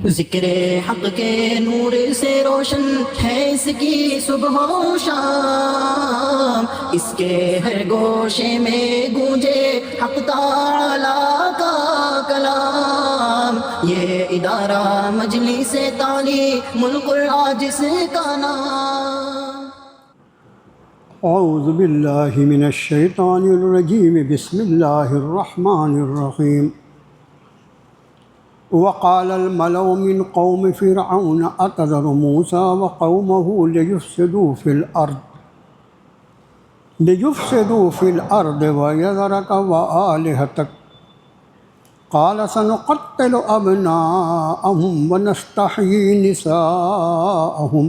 ذکر حق کے نور سے روشن ہے اس کی صبح و شام، اس کے ہر گوشے میں گونجے حق تعالی کا کلام، یہ ادارہ مجلس تعلیم القرآن جس کا نام۔ اعوذ باللہ من الشیطان الرجیم، بسم اللہ الرحمن الرحیم۔ وقال الملأ من قوم فرعون أتذر موسى وقومه ليفسدوا في الأرض ويذرك وآلهتك قال سنقتل أبناءهم ونستحيي نساءهم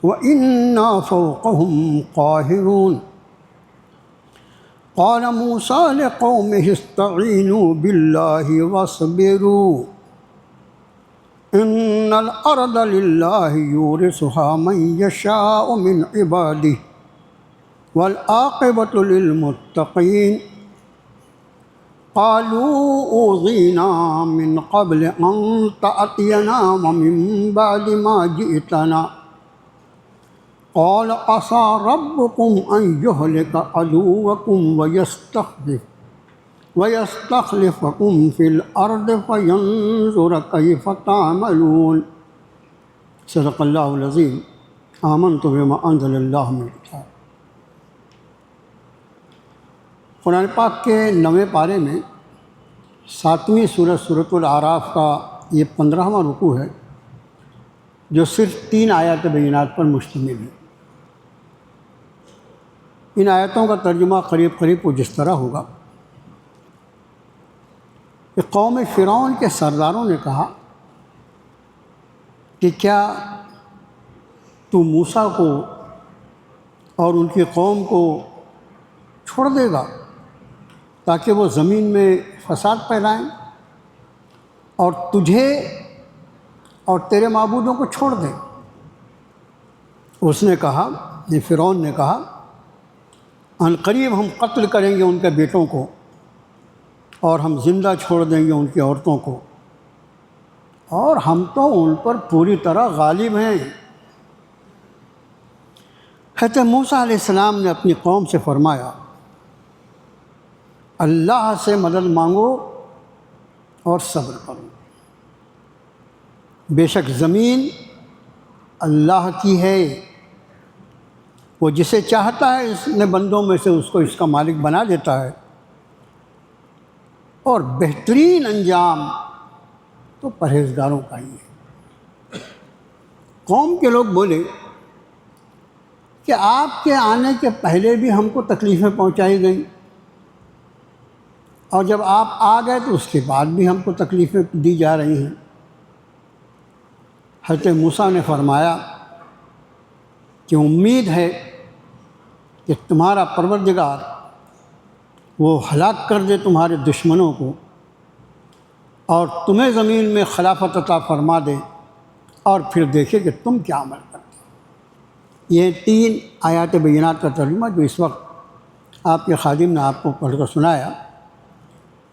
وإنا فوقهم قاهرون۔ قال موسى لقومه استعينوا بالله واصبروا إن الأرض لله يورثها من يشاء من عباده والعاقبة للمتقين۔ قالوا أوذينا من قبل أن تأتينا ومن بعد ما جئتنا قال عسى ربكم أن يهلك عدوكم ويستخلفكم في الأرض فينظر كيف تعملون۔ صدق اللہ العظیم۔ آمنت بما انزل اللہ من کتاب۔ قرآن پاک کے 9ویں پارے میں 7ویں سورۃ الاعراف کا یہ 15واں رکوع ہے، جو صرف 3 آیات بینات پر مشتمل ہے۔ ان آیتوں کا ترجمہ قریب کچھ اس طرح ہوگا کہ قوم فرعون کے سرداروں نے کہا کہ کیا تو موسیٰ کو اور ان کی قوم کو چھوڑ دے گا تاکہ وہ زمین میں فساد پھیلائیں اور تجھے اور تیرے معبودوں کو چھوڑ دیں؟ اس نے کہا، یہ فرعون نے کہا، ان قریب ہم قتل کریں گے ان کے بیٹوں کو اور ہم زندہ چھوڑ دیں گے ان کی عورتوں کو، اور ہم تو ان پر پوری طرح غالب ہیں۔ حضرت موسیٰ علیہ السلام نے اپنی قوم سے فرمایا، اللہ سے مدد مانگو اور صبر کرو، بے شک زمین اللہ کی ہے، وہ جسے چاہتا ہے اس نے بندوں میں سے اس کو اس کا مالک بنا دیتا ہے، اور بہترین انجام تو پرہیزگاروں کا ہی ہے۔ قوم کے لوگ بولے کہ آپ کے آنے کے پہلے بھی ہم کو تکلیفیں پہنچائی گئیں، اور جب آپ آ گئے تو اس کے بعد بھی ہم کو تکلیفیں دی جا رہی ہیں۔ حضرت موسیٰ نے فرمایا کہ امید ہے کہ تمہارا پروردگار وہ ہلاک کر دے تمہارے دشمنوں کو اور تمہیں زمین میں خلافت عطا فرما دے، اور پھر دیکھے کہ تم کیا عمل کرتے ہو۔ یہ 3 آیات بینات کا ترجمہ جو اس وقت آپ کے خادم نے آپ کو پڑھ کر سنایا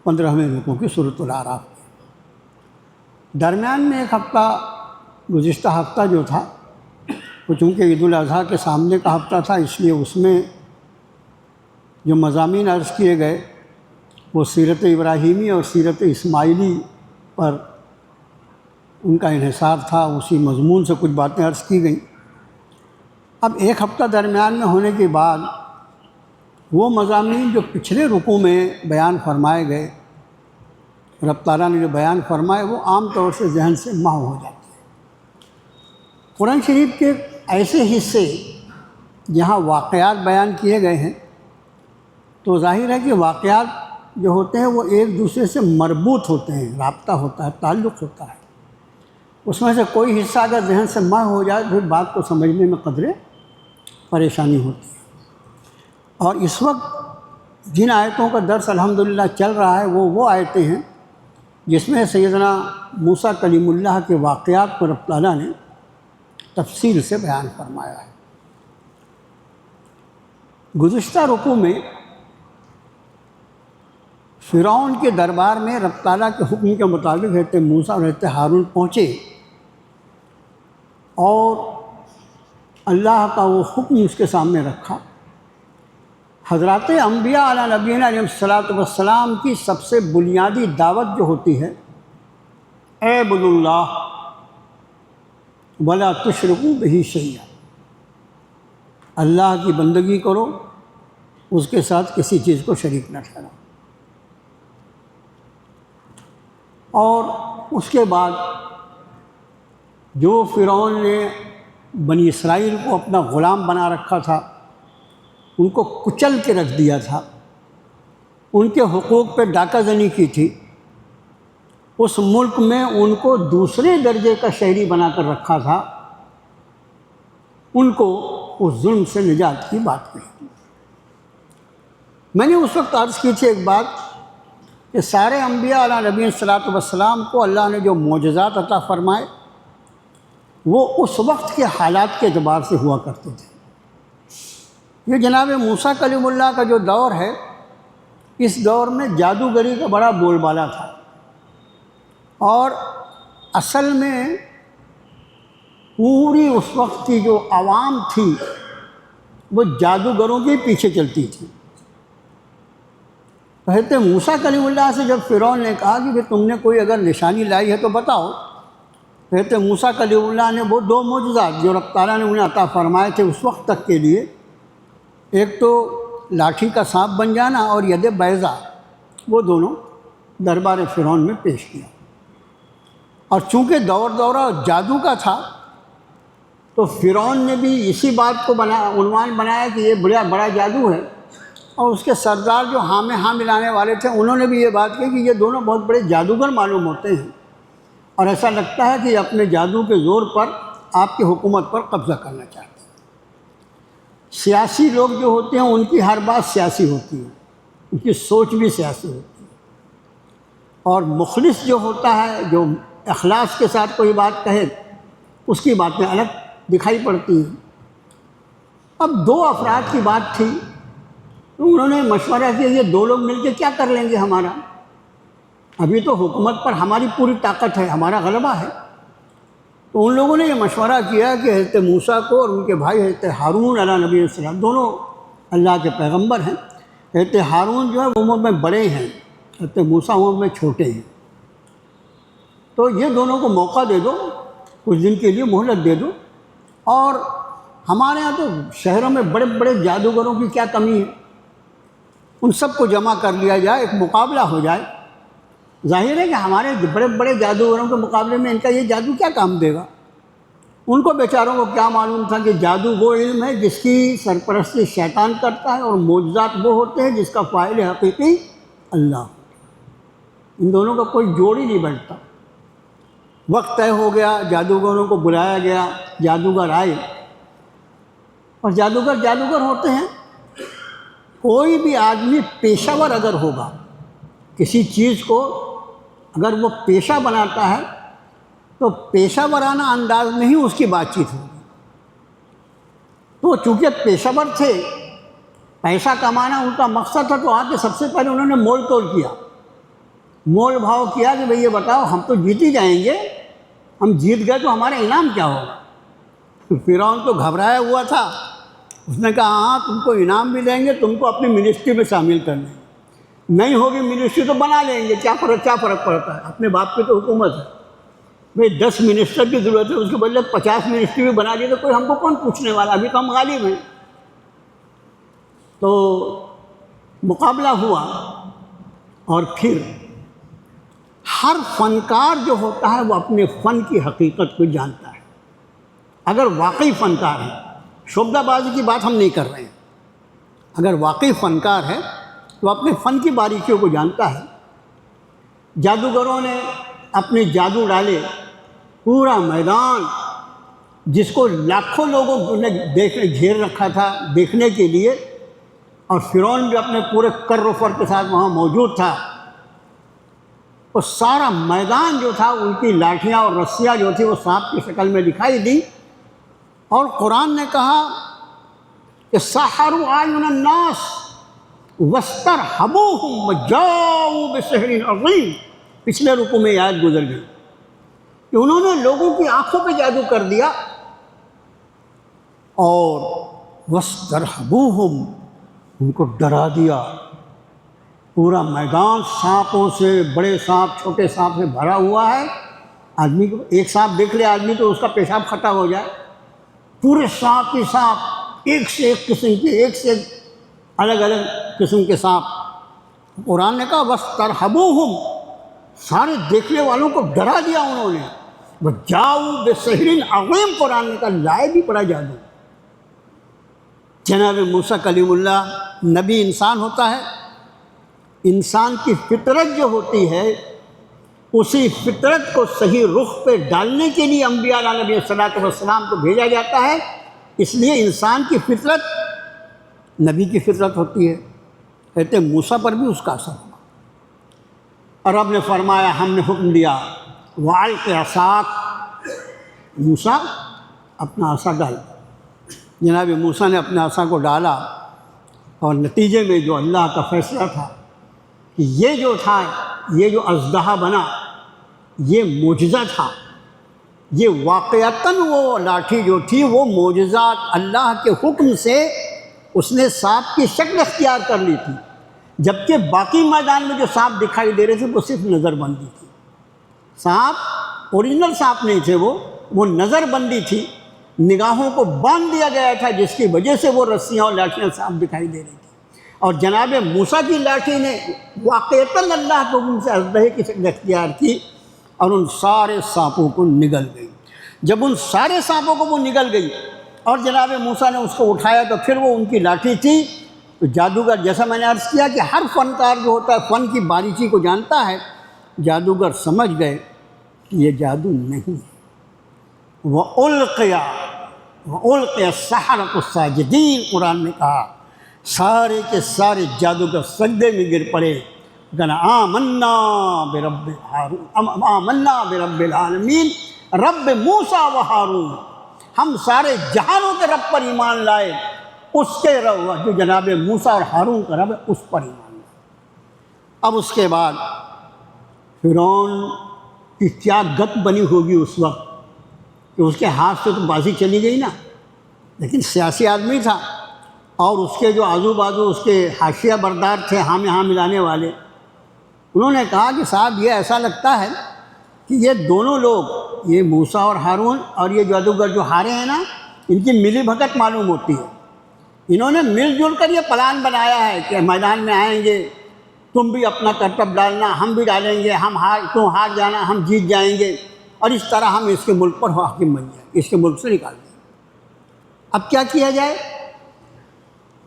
15ویں رکوع کی سورۃ الاعراف۔ درمیان میں ایک ہفتہ، گزشتہ ہفتہ جو تھا وہ چونکہ عید الاضحیٰ کے سامنے کا ہفتہ تھا، اس لیے اس میں جو مضامین عرض کیے گئے وہ سیرت ابراہیمی اور سیرت اسماعیلی پر ان کا انحصار تھا، اسی مضمون سے کچھ باتیں عرض کی گئیں۔ اب ایک ہفتہ درمیان میں ہونے کے بعد وہ مضامین جو پچھلے رکوع میں بیان فرمائے گئے، رب تعالیٰ نے جو بیان فرمائے، وہ عام طور سے ذہن سے محو ہو جاتے ہیں۔ قرآن شریف کے ایسے حصے جہاں واقعات بیان کیے گئے ہیں تو ظاہر ہے کہ واقعات جو ہوتے ہیں وہ ایک دوسرے سے مربوط ہوتے ہیں، رابطہ ہوتا ہے، تعلق ہوتا ہے۔ اس میں سے کوئی حصہ اگر ذہن سے محو ہو جائے پھر بات کو سمجھنے میں قدرے پریشانی ہوتی ہے۔ اور اس وقت جن آیتوں کا درس الحمدللہ چل رہا ہے وہ آیتیں ہیں جس میں سیدنا موسیٰ کلیم اللہ کے واقعات کو رب تعالیٰ نے تفصیل سے بیان فرمایا ہے۔ گزشتہ رکوع میں فرعون کے دربار میں رب تعالیٰ کے حکم کے مطابق حضرت موسیٰ اور حضرت ہارون پہنچے اور اللہ کا وہ حکم اس کے سامنے رکھا۔ حضرات انبیاء علیہ نبینا علیہ الصلاۃ والسلام کی سب سے بنیادی دعوت جو ہوتی ہے، اعبدوا اللہ ولا تشرکوا بہ شیئا، اللہ کی بندگی کرو، اس کے ساتھ کسی چیز کو شریک نہ ٹھہراؤ۔ اور اس کے بعد جو فرعون نے بنی اسرائیل کو اپنا غلام بنا رکھا تھا، ان کو کچل کے رکھ دیا تھا، ان کے حقوق پہ ڈاکہ زنی کی تھی، اس ملک میں ان کو دوسرے درجے کا شہری بنا کر رکھا تھا، ان کو اس ظلم سے نجات کی بات کہی۔ میں نے اس وقت عرض کی تھی ایک بات کہ سارے انبیاء علیہ نبی الصلاۃ والسلام کو اللہ نے جو معجزات عطا فرمائے وہ اس وقت کے حالات کے اعتبار سے ہوا کرتے تھے۔ یہ جناب موسیٰ کلیم اللہ کا جو دور ہے، اس دور میں جادوگری کا بڑا بول بالا تھا، اور اصل میں پوری اس وقت کی جو عوام تھی وہ جادوگروں کے پیچھے چلتی تھی۔ حضرت موسیٰ کلیم اللہ سے جب فرعون نے کہا کہ تم نے کوئی اگر نشانی لائی ہے تو بتاؤ، حضرت موسیٰ کلیم اللہ نے وہ دو معجزات جو رب تعالیٰ نے انہیں عطا فرمائے تھے اس وقت تک کے لیے، ایک تو لاٹھی کا سانپ بن جانا اور ید بیضا، وہ دونوں دربار فرعون میں پیش کیا۔ اور چونکہ دورہ جادو کا تھا تو فرعون نے بھی اسی بات کو عنوان بنایا کہ یہ بڑا جادو ہے، اور اس کے سردار جو ہاں میں ہاں ملانے والے تھے انہوں نے بھی یہ بات کہی کہ یہ دونوں بہت بڑے جادوگر معلوم ہوتے ہیں، اور ایسا لگتا ہے کہ یہ اپنے جادو کے زور پر آپ کی حکومت پر قبضہ کرنا چاہتے ہیں۔ سیاسی لوگ جو ہوتے ہیں ان کی ہر بات سیاسی ہوتی ہے، ان کی سوچ بھی سیاسی ہوتی ہے، اور مخلص جو ہوتا ہے، جو اخلاص کے ساتھ کوئی بات کہے، اس کی باتیں الگ دکھائی پڑتی ہیں۔ اب دو افراد کی بات تھی، تو انہوں نے مشورہ کیا یہ دو لوگ مل کے کیا کر لیں گے ہمارا، ابھی تو حکومت پر ہماری پوری طاقت ہے، ہمارا غلبہ ہے۔ تو ان لوگوں نے یہ مشورہ کیا کہ حضرت موسیٰ کو اور ان کے بھائی حضرت ہارون علیہ نبی السلام، دونوں اللہ کے پیغمبر ہیں، حضرت ہارون جو ہے وہ عمر میں بڑے ہیں، حضرت موسیٰ عمر میں چھوٹے ہیں، تو یہ دونوں کو موقع دے دو، کچھ دن کے لیے مہلت دے دو، اور ہمارے ہاں تو شہروں میں بڑے بڑے جادوگروں کی کیا کمی ہے، ان سب کو جمع کر لیا جائے، ایک مقابلہ ہو جائے۔ ظاہر ہے کہ ہمارے بڑے بڑے جادوگروں کے مقابلے میں ان کا یہ جادو کیا کام دے گا؟ ان کو بیچاروں کو کیا معلوم تھا کہ جادو وہ علم ہے جس کی سرپرستی شیطان کرتا ہے، اور معجزات وہ ہوتے ہیں جس کا فاعل حقیقی اللہ۔ ان دونوں کا کوئی جوڑ ہی نہیں بنتا۔ وقت طے ہو گیا، جادوگروں کو بلایا گیا، جادوگر آئے، اور جادوگر ہوتے ہیں۔ کوئی بھی آدمی پیشہ ور اگر ہوگا، کسی چیز کو اگر وہ پیشہ بناتا ہے تو پیشہ ورانہ انداز میں ہی اس کی بات چیت ہوگی۔ تو چونکہ پیشہ ور تھے، پیسہ کمانا ان کا مقصد تھا، تو آ کے سب سے پہلے انہوں نے مول تول کیا، مول بھاؤ کیا کہ بھئی یہ بتاؤ ہم تو جیت ہی جائیں گے، ہم جیت گئے تو ہمارا انعام کیا ہوگا؟ فرعون تو گھبرایا ہوا تھا، اس نے کہا ہاں تم کو انعام بھی دیں گے، تم کو اپنی منسٹری میں شامل کر لیں گے، نہیں ہوگی منسٹری تو بنا لیں گے، کیا فرق پڑتا ہے، اپنے باپ کی تو حکومت ہے، بھئی 10 منسٹر کی ضرورت ہے، اس کے بدلے 50 منسٹری بھی بنا لیے تو کوئی ہم کو کون پوچھنے والا، ابھی تو ہم غالب ہیں۔ تو مقابلہ ہوا، اور پھر ہر فنکار جو ہوتا ہے وہ اپنے فن کی حقیقت کو جانتا ہے، اگر واقعی فنکار ہے، شعبدہ بازی کی بات ہم نہیں کر رہے ہیں، اگر واقعی فنکار ہے تو اپنے فن کی باریکیوں کو جانتا ہے۔ جادوگروں نے اپنے جادو ڈالے، پورا میدان جس کو لاکھوں لوگوں نے گھیر رکھا تھا دیکھنے کے لیے، اور فرعون بھی اپنے پورے کر و فر کے ساتھ وہاں موجود تھا، اور سارا میدان جو تھا ان کی لاٹھیاں اور رسیاں جو تھی وہ سانپ کی شکل میں دکھائی دی، اور قرآن نے کہا کہ سحروا اعین الناس، وَاسْتَرْهَبُوهُمْ وَجَاءُوا بِسِحْرٍ عَظِيمٍ، پچھلے رکوع میں آیت گزر گئی کہ انہوں نے لوگوں کی آنکھوں پہ جادو کر دیا، اور وَاسْتَرْهَبُوهُمْ، ان کو ڈرا دیا۔ پورا میدان سانپوں سے، بڑے سانپ چھوٹے سانپ سے بھرا ہوا ہے۔ آدمی کو ایک سانپ دیکھ لے آدمی تو اس کا پیشاب کھٹا ہو جائے، پورے سانپ کی سانپ، ایک سے ایک قسم کے، ایک سے الگ الگ قسم کے سانپ۔ قرآن نے کہا وَاسْتَرْهَبُوهُمْ، سارے دیکھنے والوں کو ڈرا دیا انہوں نے۔ وَجَاءُوا بِسِحْرٍ عَظِيمٍ، قرآن نے کہا لائے بھی پڑا جادو۔ جناب موسیٰ کلیم اللہ نبی انسان ہوتا ہے، انسان کی فطرت جو ہوتی ہے اسی فطرت کو صحیح رخ پہ ڈالنے کے لیے انبیاء علیہ نبی صلی اللہ علیہ وسلم کو بھیجا جاتا ہے۔ اس لیے انسان کی فطرت نبی کی فطرت ہوتی ہے۔ کہتے موسیٰ پر بھی اس کا اثر ہوا، اور رب نے فرمایا، ہم نے حکم دیا وَأَلْقِ عَصَاكَ، موسیٰ اپنا عصا ڈال۔ جناب موسیٰ نے اپنے عصا کو ڈالا، اور نتیجے میں جو اللہ کا فیصلہ تھا کہ یہ جو تھا، یہ جو اژدہا بنا، یہ معجزہ تھا۔ یہ واقعتاً وہ لاٹھی جو تھی وہ معجزات اللہ کے حکم سے اس نے سانپ کی شکل اختیار کر لی تھی، جبکہ باقی میدان میں جو سانپ دکھائی دے رہے تھے وہ صرف نظر بندی تھی۔ سانپ اوریجنل سانپ نہیں تھے، وہ نظر بندی تھی، نگاہوں کو باندھ دیا گیا تھا، جس کی وجہ سے وہ رسیاں اور لاٹھیاں سانپ دکھائی دے رہی تھیں۔ اور جناب موسیٰ کی لاٹھی نے واقعتاً اللہ کے حکم سے اژدہے کی شکل اختیار کی، اور ان سارے سانپوں کو نگل گئی۔ جب ان سارے سانپوں کو وہ نگل گئی اور جناب موسیٰ نے اس کو اٹھایا تو پھر وہ ان کی لاٹھی تھی۔ تو جادوگر، جیسا میں نے عرض کیا کہ ہر فنکار جو ہوتا ہے فن کی باریکی کو جانتا ہے، جادوگر سمجھ گئے کہ یہ جادو نہیں ہے۔ وَأُلْقِيَ السَّحَرَةُ ساجدین، قرآن نے کہا سارے کے سارے جادوگر سجدے میں گر پڑے، کہنا آمنا برب ہارون، آمنا برب العالمین، رب موسیٰ و ہارون، ہم سارے جہانوں کے رب پر ایمان لائے، اس کے رب جو جناب موسیٰ اور ہارون کا رب ہے اس پر ایمان لائے۔ اب اس کے بعد فرعون کی کیا گت بنی ہوگی اس وقت کہ اس کے ہاتھ سے تو بازی چلی گئی نا، لیکن سیاسی آدمی تھا، اور اس کے جو آزو بازو اس کے حاشیہ بردار تھے، ہاں میں ہاں ملانے والے، انہوں نے کہا کہ صاحب یہ ایسا لگتا ہے کہ یہ دونوں لوگ، یہ موسیٰ اور ہارون اور یہ جادوگر جو ہارے ہیں نا، ان کی ملی بھگت معلوم ہوتی ہے۔ انہوں نے مل جل کر یہ پلان بنایا ہے کہ میدان میں آئیں گے، تم بھی اپنا کرتب ڈالنا، ہم بھی ڈالیں گے، تم ہار جانا، ہم جیت جائیں گے، اور اس طرح ہم اس کے ملک پر حاکم بن جائیں، اس کے ملک سے نکال دیں۔ اب کیا کیا جائے؟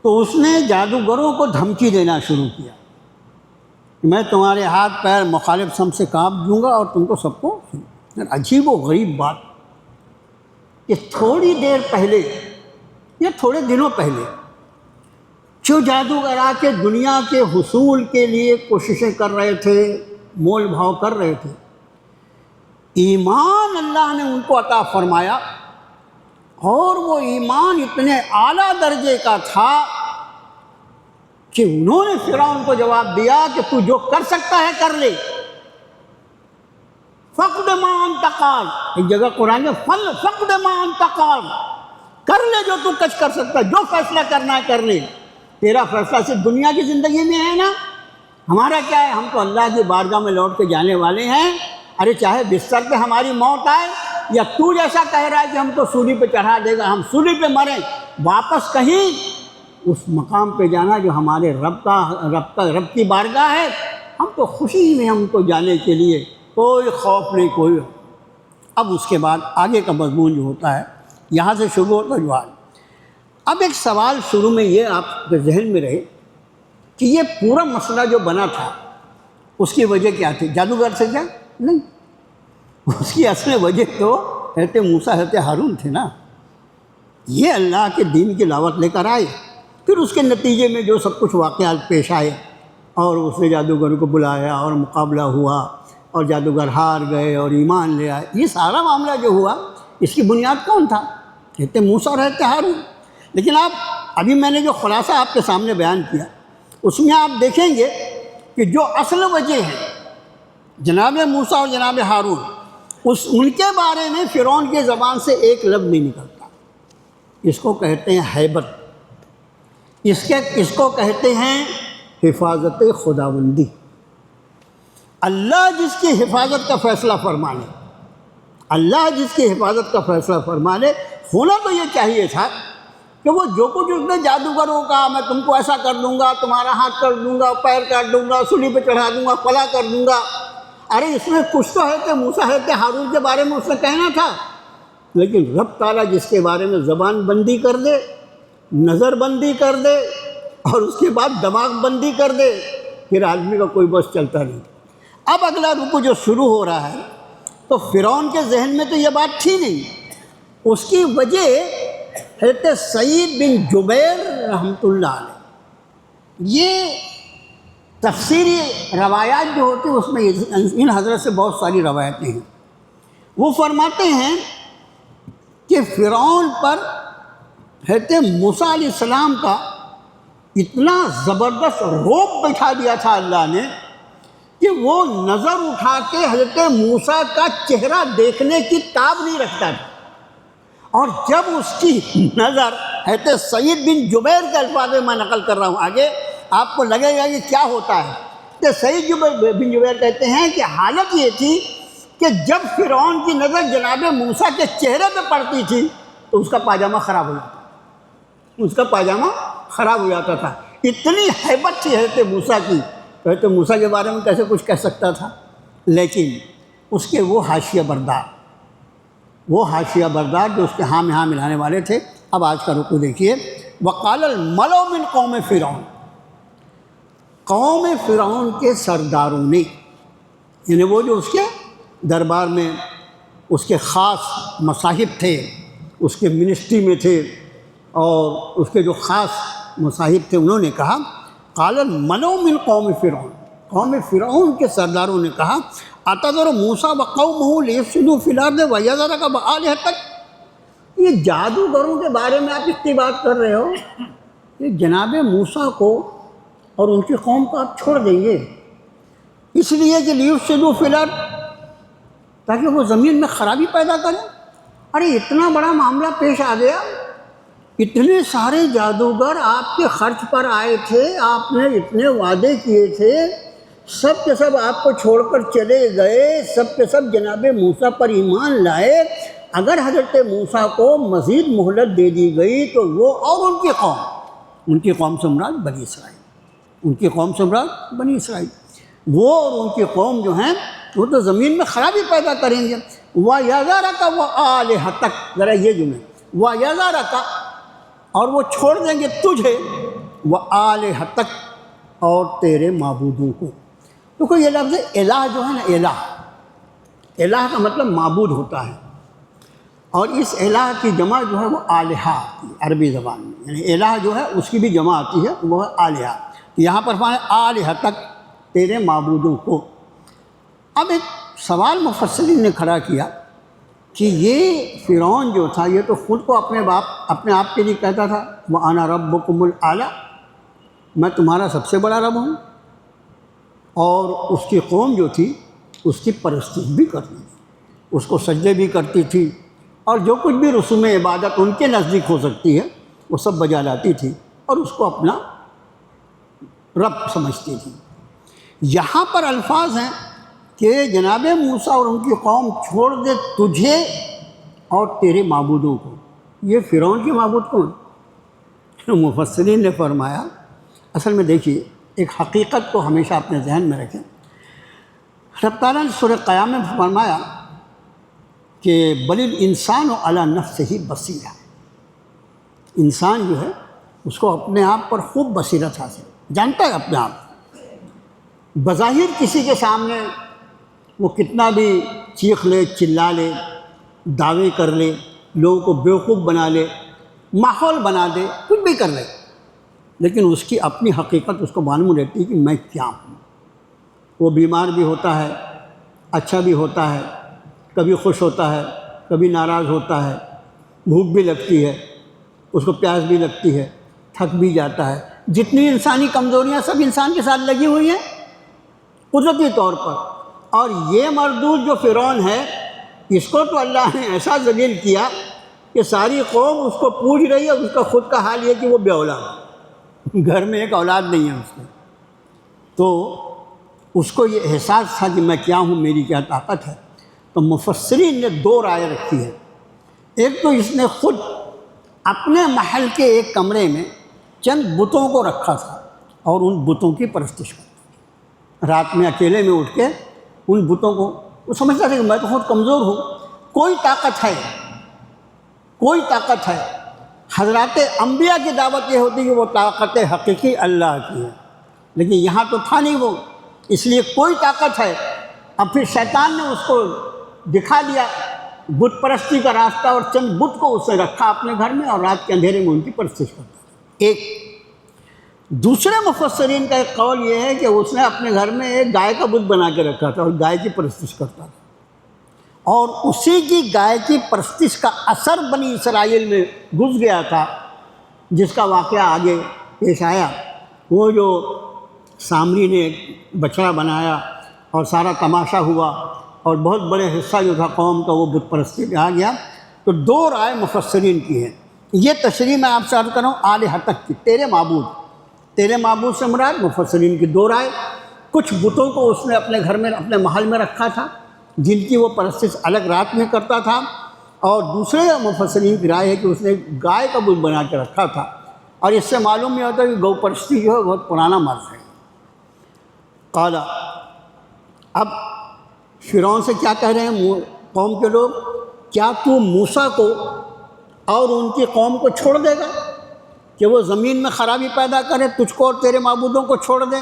تو اس نے جادوگروں کو دھمکی دینا شروع کیا، میں تمہارے ہاتھ پیر مخالف سم سے کانپ دوں گا اور تم کو سب کو۔ عجیب و غریب بات کہ تھوڑی دیر پہلے یا تھوڑے دنوں پہلے جو جادوگر آ کے دنیا کے حصول کے لیے کوششیں کر رہے تھے، مول بھاؤ کر رہے تھے، ایمان اللہ نے ان کو عطا فرمایا، اور وہ ایمان اتنے اعلیٰ درجے کا تھا کہ انہوں نے فرعون کو جواب دیا کہ تو جو کر سکتا ہے کر لے، فقد ما انت قال، ایک جگہ قرآن میں فقد ما انت قال، کر لے جو تو کچھ کر سکتا ہے، جو فیصلہ کرنا ہے کر لے، تیرا فیصلہ صرف دنیا کی زندگی میں ہے نا، ہمارا کیا ہے، ہم تو اللہ کی بارگاہ میں لوٹ کے جانے والے ہیں۔ ارے چاہے بستر پہ ہماری موت آئے، یا تو جیسا کہہ رہا ہے کہ ہم تو سولی پہ چڑھا دے گا، ہم سولی پہ مریں، واپس کہیں اس مقام پہ جانا جو ہمارے رب کی بارگاہ ہے، ہم تو خوشی میں ہم تو جانے کے لیے، کوئی خوف نہیں، کوئی۔ اب اس کے بعد آگے کا مضمون جو ہوتا ہے، یہاں سے شروع ہوتا ہے جواب۔ اب ایک سوال شروع میں یہ آپ کے ذہن میں رہے کہ یہ پورا مسئلہ جو بنا تھا اس کی وجہ کیا تھی؟ جادوگر سے کیا؟ نہیں، اس کی اصل وجہ تو حضرت موسیٰ حضرت ہارون تھے نا۔ یہ اللہ کے دین کی دعوت لے کر آئے، پھر اس کے نتیجے میں جو سب کچھ واقعات پیش آئے، اور اس نے جادوگروں کو بلایا اور مقابلہ ہوا، اور جادوگر ہار گئے اور ایمان لے آئے، یہ سارا معاملہ جو ہوا اس کی بنیاد کون تھا؟ حضرت موسیٰ اور حضرت ہارون۔ لیکن ابھی میں نے جو خلاصہ آپ کے سامنے بیان کیا، اس میں آپ دیکھیں گے کہ جو اصل وجہ ہے جناب موسیٰ اور جناب ہارون، ان کے بارے میں فرعون کی زبان سے ایک لفظ نہیں نکلتا۔ اس کو کہتے ہیں ہیبت، اس کو کہتے ہیں حفاظت خداوندی۔ اللہ جس کی حفاظت کا فیصلہ فرما لے، اللہ جس کی حفاظت کا فیصلہ فرما لے، ہونا تو یہ چاہیے تھا کہ وہ جو کچھ اس نے جادوگروں کا میں تم کو ایسا کر دوں گا، تمہارا ہاتھ کر دوں گا، پیر کاٹ دوں گا، سولی پہ چڑھا دوں گا، فلاں کر دوں گا، ارے اس میں کچھ تو ہے کہ موسیٰ ہے کہ ہارون کے بارے میں اس نے کہنا تھا۔ لیکن رب تعالیٰ جس کے بارے میں زبان بندی کر دے، نظر بندی کر دے، اور اس کے بعد دماغ بندی کر دے، پھر آدمی کا کوئی بس چلتا نہیں۔ اب اگلا رکوع جو شروع ہو رہا ہے تو فرعون کے ذہن میں تو یہ بات تھی نہیں، اس کی وجہ حضرت سعید بن جبیر رحمۃ اللہ علیہ، یہ تفسیری روایات جو ہوتی ہیں اس میں ان حضرت سے بہت ساری روایتیں ہیں۔ وہ فرماتے ہیں کہ فرعون پر حضرت موسیٰ علیہ السلام کا اتنا زبردست رعب بٹھا دیا تھا اللہ نے کہ وہ نظر اٹھا کے حضرت موسیٰ کا چہرہ دیکھنے کی تاب نہیں رکھتا تھا، اور جب اس کی نظر حضرت سعید بن جبیر کے الفاظ میں نقل کر رہا ہوں آگے، آپ کو لگے گا کہ کیا ہوتا ہے۔ کہ سعید بن جبیر کہتے ہیں کہ حالت یہ تھی کہ جب فرعون کی نظر جناب موسیٰ کے چہرے پہ پڑتی تھی تو اس کا پاجامہ خراب ہو جاتا تھا، اس کا پاجامہ خراب ہو جاتا تھا۔ اتنی ہیبت تھی حضرت موسیٰ کی، حضرت موسیٰ کے بارے میں کیسے کچھ کہہ سکتا تھا۔ لیکن اس کے وہ حاشیہ بردار جو اس کے ہاں میں ہاں ملانے والے تھے۔ اب آج کا رکوع دیکھیے، وقال الملأ من قوم فرعون، قوم فرعون کے سرداروں نے، یعنی وہ جو اس کے دربار میں اس کے خاص مصاحب تھے، اس کے منسٹری میں تھے اور اس کے جو خاص مصاحب تھے، انہوں نے کہا قال الملأ من قوم فرعون، قوم فرعون کے سرداروں نے کہا اتذر موسیٰ وقومہ لیفسدوا فی الارض ویذرک وآلہتک، یہ جادوگروں کے بارے میں آپ اتنی بات کر رہے ہو، یہ جناب موسیٰ کو اور ان کی قوم کو آپ چھوڑ دیں گے اس لیے کہ لیفسدوا فی الارض، تاکہ وہ زمین میں خرابی پیدا کریں۔ ارے اتنا بڑا معاملہ پیش آ گیا، اتنے سارے جادوگر آپ کے خرچ پر آئے تھے، آپ نے اتنے وعدے کیے تھے، سب کے سب آپ کو چھوڑ کر چلے گئے، سب کے سب جناب موسیٰ پر ایمان لائے۔ اگر حضرت موسیٰ کو مزید مہلت دے دی گئی تو وہ اور ان کی قوم سے مراد بنی اسرائیل، ان کی قوم سے مراد بنی اسرائیل، وہ اور ان کی قوم جو ہیں وہ تو زمین میں خرابی پیدا کریں گے۔ وَيَذَرَكَ وَآلِهَتَكَ، ذرا یہ جملے وَيَذَرَكَ، اور وہ چھوڑ دیں گے تجھے، وَآلِهَتَكَ، اور تیرے معبودوں کو۔ کیونکہ یہ لفظ الہ جو ہے نا، الہ کا مطلب معبود ہوتا ہے، اور اس الہ کی جمع جو ہے وہ آلہہ عربی زبان میں، یعنی الہ جو ہے اس کی بھی جمع آتی ہے، وہ ہے آلہہ۔ یہاں پر فرمایا آلہتک، تیرے معبودوں کو۔ اب ایک سوال مفسرین نے کھڑا کیا کہ یہ فرعون جو تھا یہ تو خود کو اپنے آپ کے لیے کہتا تھا وَأَنَا رَبُّكُمُ الْأَعْلَىٰ، میں تمہارا سب سے بڑا رب ہوں، اور اس کی قوم جو تھی اس کی پرستش بھی کرتی تھی، اس کو سجدے بھی کرتی تھی، اور جو کچھ بھی رسوم عبادت ان کے نزدیک ہو سکتی ہے وہ سب بجا لاتی تھی اور اس کو اپنا رب سمجھتی تھی۔ یہاں پر الفاظ ہیں کہ جناب موسیٰ اور ان کی قوم چھوڑ دے تجھے اور تیرے معبودوں کو۔ یہ فرعون کے معبود کون؟ مفسرین نے فرمایا اصل میں دیکھیے ایک حقیقت کو ہمیشہ اپنے ذہن میں رکھیں۔ رب تعالیٰ نے سورہ قیامہ میں فرمایا کہ بل الانسان علی نفسہ بصیرہ، انسان جو ہے اس کو اپنے آپ پر خوب بصیرت حاصل، جانتا ہے اپنے آپ، بظاہر کسی کے سامنے وہ کتنا بھی چیخ لے، چلا لے، دعوے کر لے، لوگوں کو بیوقوف بنا لے، ماحول بنا دے، کچھ بھی کر لے، لیکن اس کی اپنی حقیقت اس کو معلوم رہتی ہے کہ میں کیا ہوں۔ وہ بیمار بھی ہوتا ہے، اچھا بھی ہوتا ہے، کبھی خوش ہوتا ہے، کبھی ناراض ہوتا ہے، بھوک بھی لگتی ہے، اس کو پیاس بھی لگتی ہے، تھک بھی جاتا ہے، جتنی انسانی کمزوریاں سب انسان کے ساتھ لگی ہوئی ہیں قدرتی طور پر. اور یہ مردود جو فرعون ہے اس کو تو اللہ نے ایسا ذلیل کیا کہ ساری قوم اس کو پوچھ رہی ہے. اس کا خود کا حال یہ کہ وہ بے اولاد ہے، گھر میں ایک اولاد نہیں ہے اس کے. تو اس کو یہ احساس تھا کہ میں کیا ہوں، میری کیا طاقت ہے. تو مفسرین نے دو رائے رکھی ہے. ایک تو اس نے خود اپنے محل کے ایک کمرے میں چند بتوں کو رکھا تھا اور ان بتوں کی پرستش کرتا تھا. رات میں اکیلے میں اٹھ کے ان بتوں کو، وہ سمجھتا تھا کہ میں تو بہت کمزور ہوں، کوئی طاقت ہے، کوئی طاقت ہے. حضرات انبیاء کی دعوت یہ ہوتی کہ وہ طاقت حقیقی اللہ کی ہے، لیکن یہاں تو تھا نہیں وہ، اس لیے کوئی طاقت ہے. اب پھر شیطان نے اس کو دکھا دیا بت پرستی کا راستہ، اور چند بت کو اس نے رکھا اپنے گھر میں اور رات کے اندھیرے میں ان کی پرستش کرتا. ایک دوسرے مفسرین کا ایک قول یہ ہے کہ اس نے اپنے گھر میں ایک گائے کا بت بنا کے رکھا تھا اور گائے کی پرستش کرتا تھا، اور اسی کی گائے کی پرستش کا اثر بنی اسرائیل میں گھس گیا تھا، جس کا واقعہ آگے پیش آیا. وہ جو سامری نے ایک بچڑا بنایا اور سارا تماشا ہوا اور بہت بڑے حصہ جو تھا قوم کا وہ بت پرستی پہ آ گیا. تو دو رائے مفسرین کی ہیں. یہ تشریح میں آپ سے عرض کر رہا ہوں آلہتک کی، تیرے معبود سے مراد مفسرین کی دو رائے. کچھ بتوں کو اس نے اپنے گھر میں اپنے محل میں رکھا تھا جن کی وہ پرستش الگ رات میں کرتا تھا، اور دوسرے مفسرین کی رائے ہے کہ اس نے گائے کا بت بنا کے رکھا تھا. اور اس سے معلوم یہ ہوتا ہے کہ گو پرستی جو ہے بہت پرانا مرض ہے. قال، اب فرعون سے کیا کہہ رہے ہیں قوم کے لوگ، کیا تو موسیٰ کو اور ان کی قوم کو چھوڑ دے گا کہ وہ زمین میں خرابی پیدا کرے، تجھ کو اور تیرے معبودوں کو چھوڑ دیں؟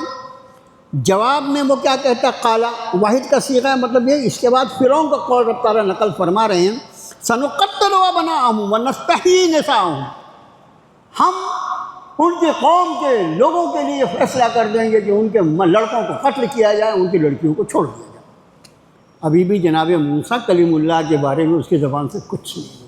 جواب میں وہ کیا کہتا ہے، قالا واحد کا صیغہ ہے، مطلب یہ. اس کے بعد فرعون کا قول رب تعالیٰ نقل فرما رہے ہیں، سنقتل ابناءہم ونستحیی نساءہم، ہم ان کی قوم کے لوگوں کے لیے فیصلہ کر دیں گے کہ ان کے لڑکوں کو قتل کیا جائے، ان کی لڑکیوں کو چھوڑ دیا جائے. ابھی بھی جناب موسیٰ کلیم اللہ کے بارے میں اس کی زبان سے کچھ نہیں نکلا.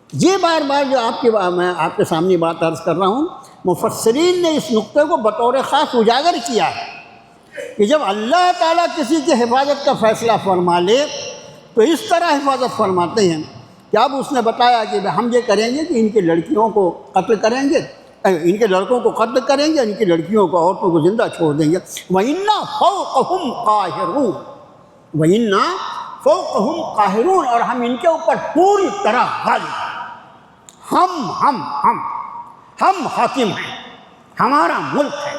یہ بار بار جو میں آپ کے سامنے بات عرض کر رہا ہوں، مفسرین نے اس نقطے کو بطور خاص اجاگر کیا ہے کہ جب اللہ تعالیٰ کسی کی حفاظت کا فیصلہ فرما لے تو اس طرح حفاظت فرماتے ہیں کہ اب اس نے بتایا کہ ہم یہ کریں گے کہ ان کی لڑکیوں کو قتل کریں گے، ان کے لڑکوں کو قتل کریں گے، ان کی لڑکیوں کو عورتوں کو زندہ چھوڑ دیں گے. وَإِنَّا فَوْقَهُمْ قَاهِرُونَ، وَإِنَّا فَوْقَهُمْ قَاهِرُونَ، اور ہم ان کے اوپر پوری طرح غالب ہیں. ہم حاکم ہیں، ہمارا ملک ہے،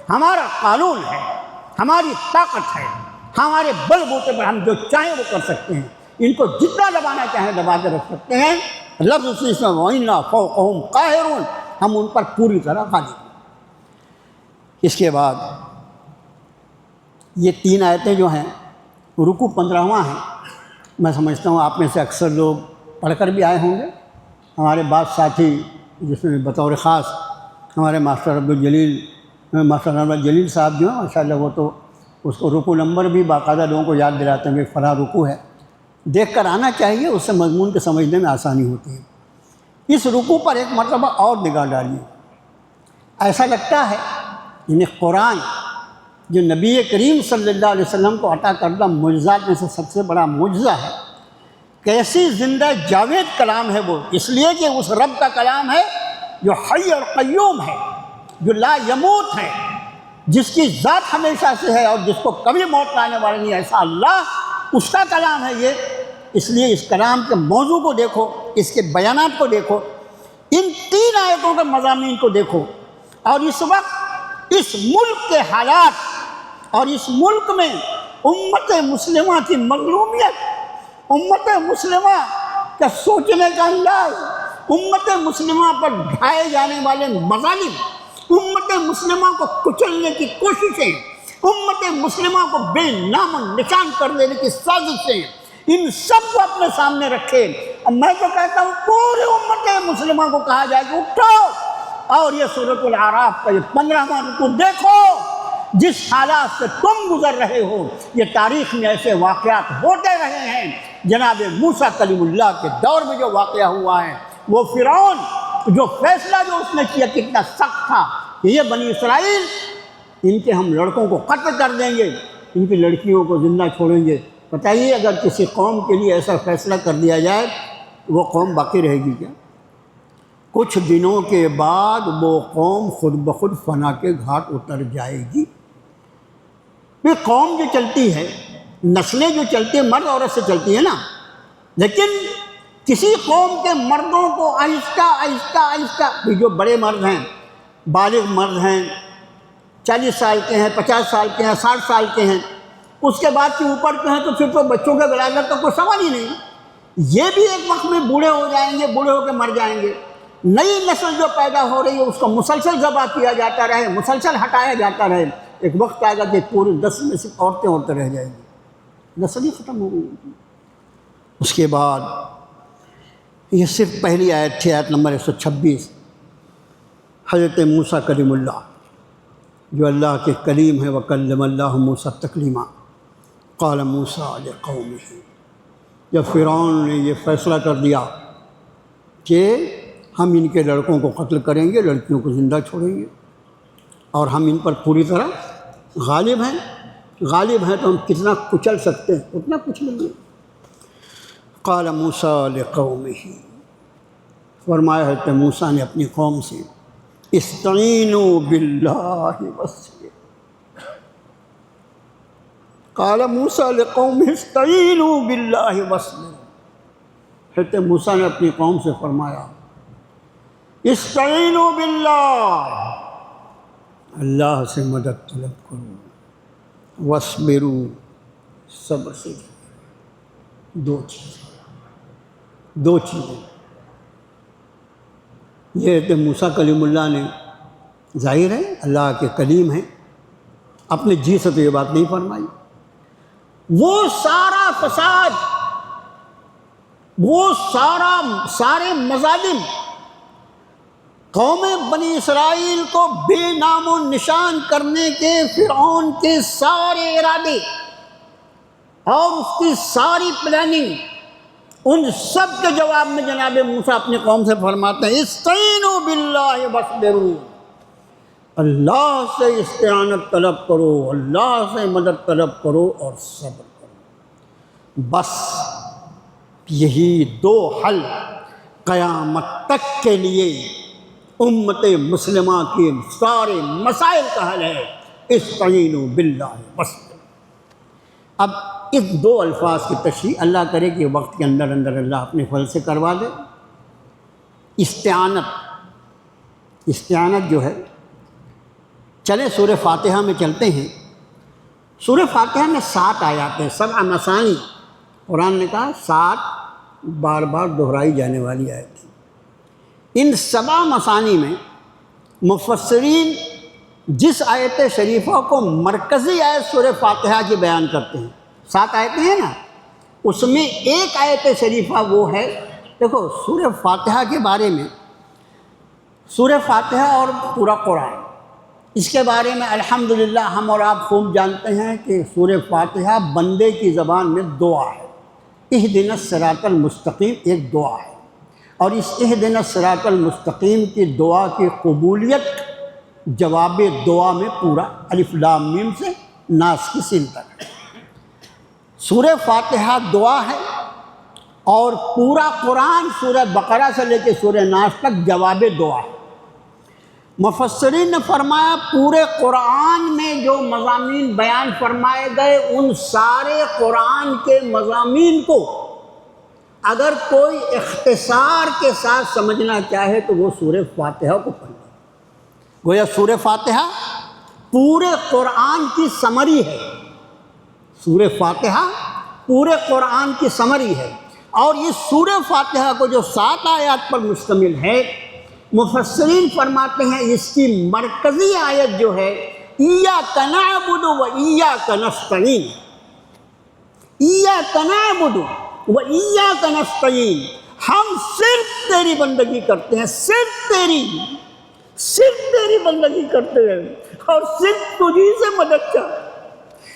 ہمارا قانون ہے، ہماری طاقت ہے، ہمارے بل بوتے پر ہم جو چاہیں وہ کر سکتے ہیں، ان کو جتنا دبانا چاہیں دبا کے رکھ سکتے ہیں. لفظ اس میں وَإِنَّا فَوْقَهُمْ قَاهِرُونَ، ہم ان پر پوری طرح غالب ہیں. اس کے بعد یہ 3 آیتیں جو ہیں رکوع 15واں ہیں. میں سمجھتا ہوں آپ میں سے اکثر لوگ پڑھ کر بھی آئے ہوں گے. ہمارے بعض ساتھی جس میں بطور خاص ہمارے ماسٹر عبد الجلیل صاحب جو ہیں ماشاءاللہ، وہ تو اس کو رکوع نمبر بھی باقاعدہ لوگوں کو یاد دلاتے ہیں کہ فلاں رکوع ہے. دیکھ کر آنا چاہیے، اس سے مضمون کے سمجھنے میں آسانی ہوتی ہے. اس رکوع پر ایک مرتبہ اور نگاہ ڈالیے. ایسا لگتا ہے یعنی قرآن جو نبی کریم صلی اللہ علیہ وسلم کو عطا کردہ معجزات میں سے سب سے بڑا معجزہ ہے، کیسی زندہ جاوید کلام ہے وہ، اس لیے کہ اس رب کا کلام ہے جو حی اور قیوم ہے، جو لا یموت ہے، جس کی ذات ہمیشہ سے ہے اور جس کو کبھی موت لانے والا نہیں. ایسا اللہ، اس کا کلام ہے یہ. اس لیے اس کلام کے موضوع کو دیکھو، اس کے بیانات کو دیکھو، ان 3 آیتوں کے مضامین کو دیکھو، اور اس وقت اس ملک کے حالات اور اس ملک میں امت مسلمہ کی مظلومیت، امت مسلمہ کا سوچنے کا انداز، امت مسلمہ پر ڈھائے جانے والے مظالم، امت مسلمہ کو کچلنے کی کوششیں، امت مسلمہ کو بے نام و نشان کر دینے کی سازشیں، ان سب کو اپنے سامنے رکھے. اب میں تو کہتا ہوں پوری امت مسلمہ کو کہا جائے کہ اٹھو اور یہ سورۃ الاعراف کا یہ 15واں رکوع دیکھو. جس حالات سے تم گزر رہے ہو، یہ تاریخ میں ایسے واقعات ہوتے رہے ہیں. جناب موسیٰ کلیم اللہ کے دور میں جو واقعہ ہوا ہے، وہ فرعون جو فیصلہ جو اس نے کیا کتنا سخت تھا، کہ یہ بنی اسرائیل، ان کے ہم لڑکوں کو قتل کر دیں گے، ان کی لڑکیوں کو زندہ چھوڑیں گے۔ بتائیے اگر کسی قوم کے لیے ایسا فیصلہ کر دیا جائے وہ قوم باقی رہے گی کیا؟ کچھ دنوں کے بعد وہ قوم خود بخود فنا کے گھاٹ اتر جائے گی۔ یہ قوم جو چلتی ہے، نسلیں جو چلتی ہیں مرد عورت سے چلتی ہیں نا، لیکن کسی قوم کے مردوں کو آہستہ آہستہ آہستہ، جو بڑے مرد ہیں، بالغ مرد ہیں، 40 سال کے ہیں، 50 سال کے ہیں، 60 سال کے ہیں، اس کے بعد کے اوپر کے ہیں تو پھر تو بچوں کے ولادت کا کوئی سوال ہی نہیں، یہ بھی ایک وقت میں بوڑھے ہو جائیں گے، بوڑھے ہو کے مر جائیں گے۔ نئی نسل جو پیدا ہو رہی ہے اس کو مسلسل ذبح کیا جاتا رہے، مسلسل ہٹایا جاتا رہے، ایک وقت آئے گا کہ پوری نسل میں صرف عورتیں رہ جائیں گی، نسل ہی ختم ہو گئی۔ اس کے بعد یہ صرف پہلی آیت تھی، آیت نمبر 126، حضرت موسیٰ کلیم اللہ جو اللہ کے کلیم ہے، وکلم اللہ موسیٰ تکلیما، قال موسیٰ لقومہ، جب فرعون نے یہ فیصلہ کر دیا کہ ہم ان کے لڑکوں کو قتل کریں گے، لڑکیوں کو زندہ چھوڑیں گے، اور ہم ان پر پوری طرح غالب ہیں تو ہم کتنا کچل سکتے ہیں اتنا کچلیں گے۔ قال موسیٰ لقومہ، فرمایا حضرت موسیٰ نے اپنی قوم سے، استعینوا باللہ والصبر۔ قال موسیٰ لقومہ استعینوا باللہ والصبر، حضرت موسیٰ نے اپنی قوم سے فرمایا استعینوا باللہ، اللہ سے مدد طلب کرو، واصبروا، صبر سے، دو چیزیں یہ حضرت موسیٰ کلیم اللہ نے، ظاہر ہے اللہ کے کلیم ہیں، اپنے جی سے تو یہ بات نہیں فرمائی۔ وہ سارا فساد، وہ سارے مظالم، قوم بنی اسرائیل کو بے نام و نشان کرنے کے فرعون کے سارے ارادے اور اس کی ساری پلاننگ، ان سب کے جواب میں جناب موسیٰ اپنی قوم سے فرماتے ہیں استعینوا باللہ واصبروا، اللہ سے استعانت طلب کرو، اللہ سے مدد طلب کرو اور صبر کرو۔ بس یہی دو حل قیامت تک کے لیے امت مسلمہ کے سارے مسائل کا حل ہے، استعینوا باللہ واصبروا۔ اب اس دو الفاظ کی تشریح اللہ کرے کہ وقت کے اندر اللہ اپنے فضل سے کروا دے۔ استعانت جو ہے، چلے سورہ فاتحہ میں چلتے ہیں۔ سورہ فاتحہ میں 7 آیات ہیں، 7 مثانی، قرآن نے کہا 7 بار بار دہرائی جانے والی آیت ہیں۔ ان 7 مثانی میں مفسرین جس آیت شریفہ کو مرکزی آیت سورہ فاتحہ کی بیان کرتے ہیں، 7 آیتیں ہیں نا، اس میں ایک آیت شریفہ وہ ہے، دیکھو سورہ فاتحہ کے بارے میں، سورہ فاتحہ اور پورا قرآن، اس کے بارے میں الحمدللہ ہم اور آپ خوب جانتے ہیں کہ سورہ فاتحہ بندے کی زبان میں دعا ہے، اہدنا الصراط المستقیم ایک دعا ہے، اور اس اہدنا الصراط المستقیم کی دعا کی قبولیت جواب دعا میں پورا الف لام میم سے ناس کی سین تک ہے۔ سورہ فاتحہ دعا ہے اور پورا قرآن سورہ بقرہ سے لے کے سورہ ناس تک جواب دعا ہے۔ مفسرین نے فرمایا پورے قرآن میں جو مضامین بیان فرمائے گئے، ان سارے قرآن کے مضامین کو اگر کوئی اختصار کے ساتھ سمجھنا چاہے تو وہ سورہ فاتحہ کو پڑھے۔ گویا سورہ فاتحہ پورے قرآن کی سمری ہے، سورہ فاتحہ پورے قرآن کی سمری ہے، اور یہ سورہ فاتحہ کو جو 7 آیات پر مشتمل ہے، مفسرین فرماتے ہیں اس کی مرکزی آیت جو ہے ایاک نعبد و ایاک نستعین، ایاک نعبد و ایاک نستعین، ہم صرف تیری بندگی کرتے ہیں، صرف تیری بندگی کرتے ہیں اور صرف تجھی سے مدد چاہتے۔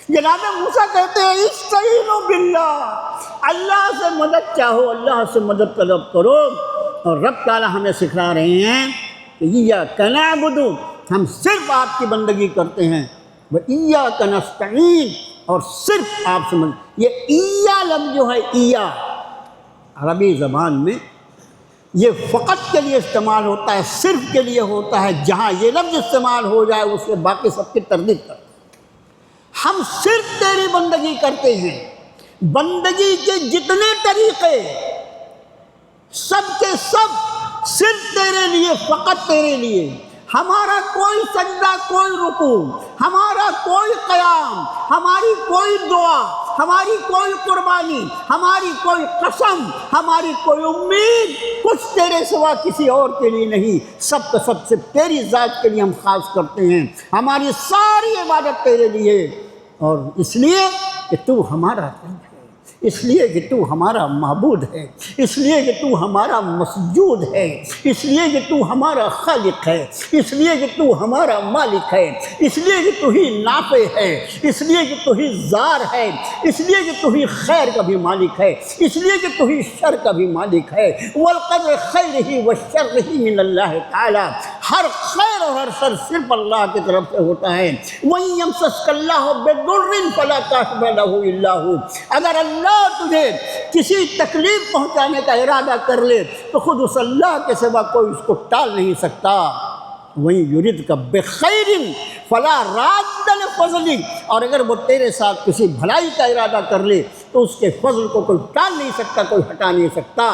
جناب موسیٰ کہتے ہیں استعینوا باللہ، اللہ سے مدد چاہو، اللہ سے مدد طلب کرو، اور رب تعالیٰ ہمیں سکھا رہے ہیں کہ ایاک نعبد، ہم صرف آپ کی بندگی کرتے ہیں، وَإِيَّاكَ نَسْتَعِينُ، اور صرف آپ سمجھ، یہ ایّا لفظ جو ہے ایّا عربی زبان میں یہ فقط کے لیے استعمال ہوتا ہے، صرف کے لیے ہوتا ہے، جہاں یہ لفظ استعمال ہو جائے اس سے باقی سب کی تردید کرتے ہیں۔ ہم صرف تیری بندگی کرتے ہیں، بندگی کے جتنے طریقے سب کے سب صرف تیرے لیے، فقط تیرے لیے۔ ہمارا کوئی سجدہ، کوئی رکوع، ہمارا کوئی قیام، ہماری کوئی دعا، ہماری کوئی قربانی، ہماری کوئی قسم، ہماری کوئی امید کچھ تیرے سوا کسی اور کے لیے نہیں، سب کا سب صرف تیری ذات کے لیے ہم خاص کرتے ہیں۔ ہماری ساری عبادت تیرے لیے، اور اس لیے کہ تو ہمارا رب ہے، اس لیے کہ تو ہمارا معبود ہے، اس لیے کہ تو ہمارا مسجود ہے، اس لیے کہ تو ہمارا خالق ہے، اس لیے کہ تو ہمارا مالک ہے، اس لیے کہ تو ہی نافع ہے، اس لیے کہ تو ہی زار ہے، اس لیے کہ تو ہی خیر کا بھی مالک ہے، اس لیے کہ تو ہی شر کا بھی مالک ہے۔ والقدر خیرہ والشرہ من اللہ تعالی، ہر خیر اور ہر شر صرف اللہ کی طرف سے ہوتا ہے۔ وَإِن يَمْسَسْكَ اللَّهُ بِضُرٍّ فَلَا كَاشِفَ لَهُ إِلَّا هُوَ، اگر اللہ تجھے کسی تکلیف پہنچانے کا ارادہ کر لے تو خود اس اللہ کے سوا کوئی اس کو ٹال نہیں سکتا۔ وَإِن يُرِدْكَ بِخَيْرٍ فَلَا رَادَّ لِفَضْلِهِ، اور اگر وہ تیرے ساتھ کسی بھلائی کا ارادہ کر لے تو اس کے فضل کو کوئی ٹال نہیں سکتا، کوئی ہٹا نہیں سکتا۔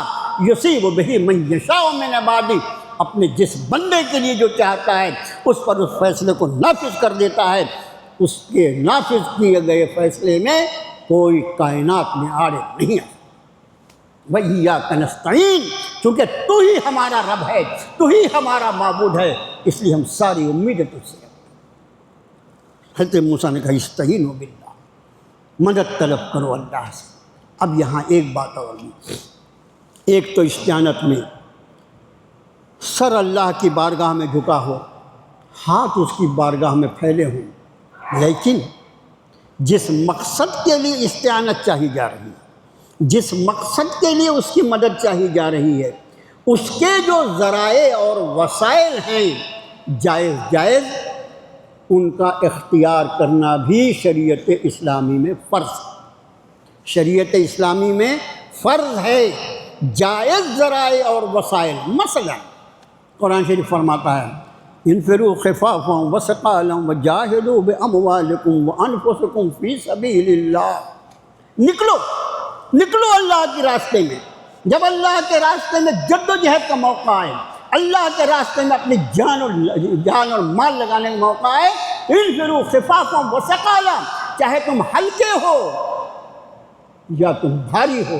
يُصِيبُ بِهِ مَن يَشَاءُ مِنْ عِبَادِهِ، اپنے جس بندے کے لیے جو چاہتا ہے اس پر اس فیصلے کو نافذ کر دیتا ہے، اس کے نافذ کیے گئے فیصلے میں کوئی کائنات میں آڑے نہیں آتا۔ وَإِيَّاكَ نَسْتَعِينُ، چونکہ تو ہی ہمارا رب ہے، تو ہی ہمارا معبود ہے، اس لیے ہم ساری امیدیں تجھ سے رکھتے ہیں۔ حضرت موسیٰ نے کہا استعینوا باللہ، مدد طلب کرو اللہ سے۔ اب یہاں ایک بات اور بھی، ایک تو استعانت میں سر اللہ کی بارگاہ میں جھکا ہو، ہاتھ اس کی بارگاہ میں پھیلے ہوں، لیکن جس مقصد کے لیے استعانت چاہی جا رہی ہے، جس مقصد کے لیے اس کی مدد چاہی جا رہی ہے، اس کے جو ذرائع اور وسائل ہیں جائز ان کا اختیار کرنا بھی شریعت اسلامی میں فرض ہے۔ شریعت اسلامی میں فرض ہے جائز ذرائع اور وسائل۔ مثلا قرآن شریف فرماتا ہے انفروا خفافا وثقالا وجاہدوا باموالکم وانفسکم فی سبیل اللہ، نکلو اللہ کے راستے میں۔ جب اللہ کے راستے میں جد و جہد کا موقع آئے، اللہ کے راستے میں اپنی جان اور مال لگانے کا موقع آئے، انفروا خفافا وثقالا، چاہے تم ہلکے ہو یا تم بھاری ہو،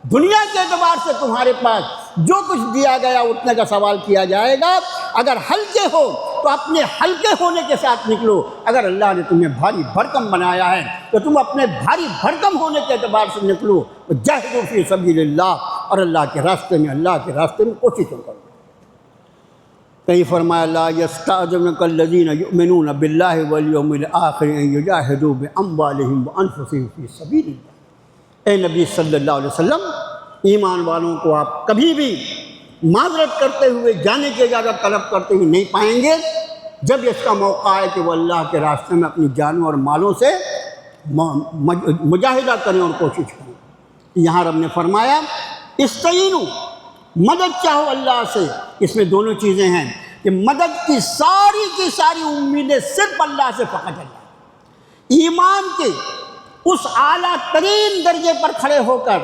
دنیا کے اعتبار سے تمہارے پاس جو کچھ دیا گیا اتنے کا سوال کیا جائے گا۔ اگر ہلکے ہو تو اپنے ہلکے ہونے کے ساتھ نکلو، اگر اللہ نے تمہیں بھاری بھرکم بنایا ہے تو تم اپنے بھاری بھرکم ہونے کے اعتبار سے نکلو۔ جاہدوا فی سبیل اللہ، اور اللہ کے راستے میں کوششیں کرو۔ کہیں فرمایا لا یستأذنک الذین یؤمنون باللہ والیوم الآخر ان یجاہدوا باموالہم وانفسہم فی سبیل اللہ۔ اے نبی صلی اللہ علیہ وسلم، ایمان والوں کو آپ کبھی بھی معذرت کرتے ہوئے جانے کی اجازت طلب کرتے ہوئے نہیں پائیں گے جب اس کا موقع آئے کہ وہ اللہ کے راستے میں اپنی جانوں اور مالوں سے مجاہدہ کریں اور کوشش کریں۔ یہاں رب نے فرمایا استعینوا، مدد چاہو اللہ سے۔ اس میں دونوں چیزیں ہیں کہ مدد کی ساری امیدیں صرف اللہ سے، فقط اللہ۔ ایمان کے اس اعلیٰ ترین درجے پر کھڑے ہو کر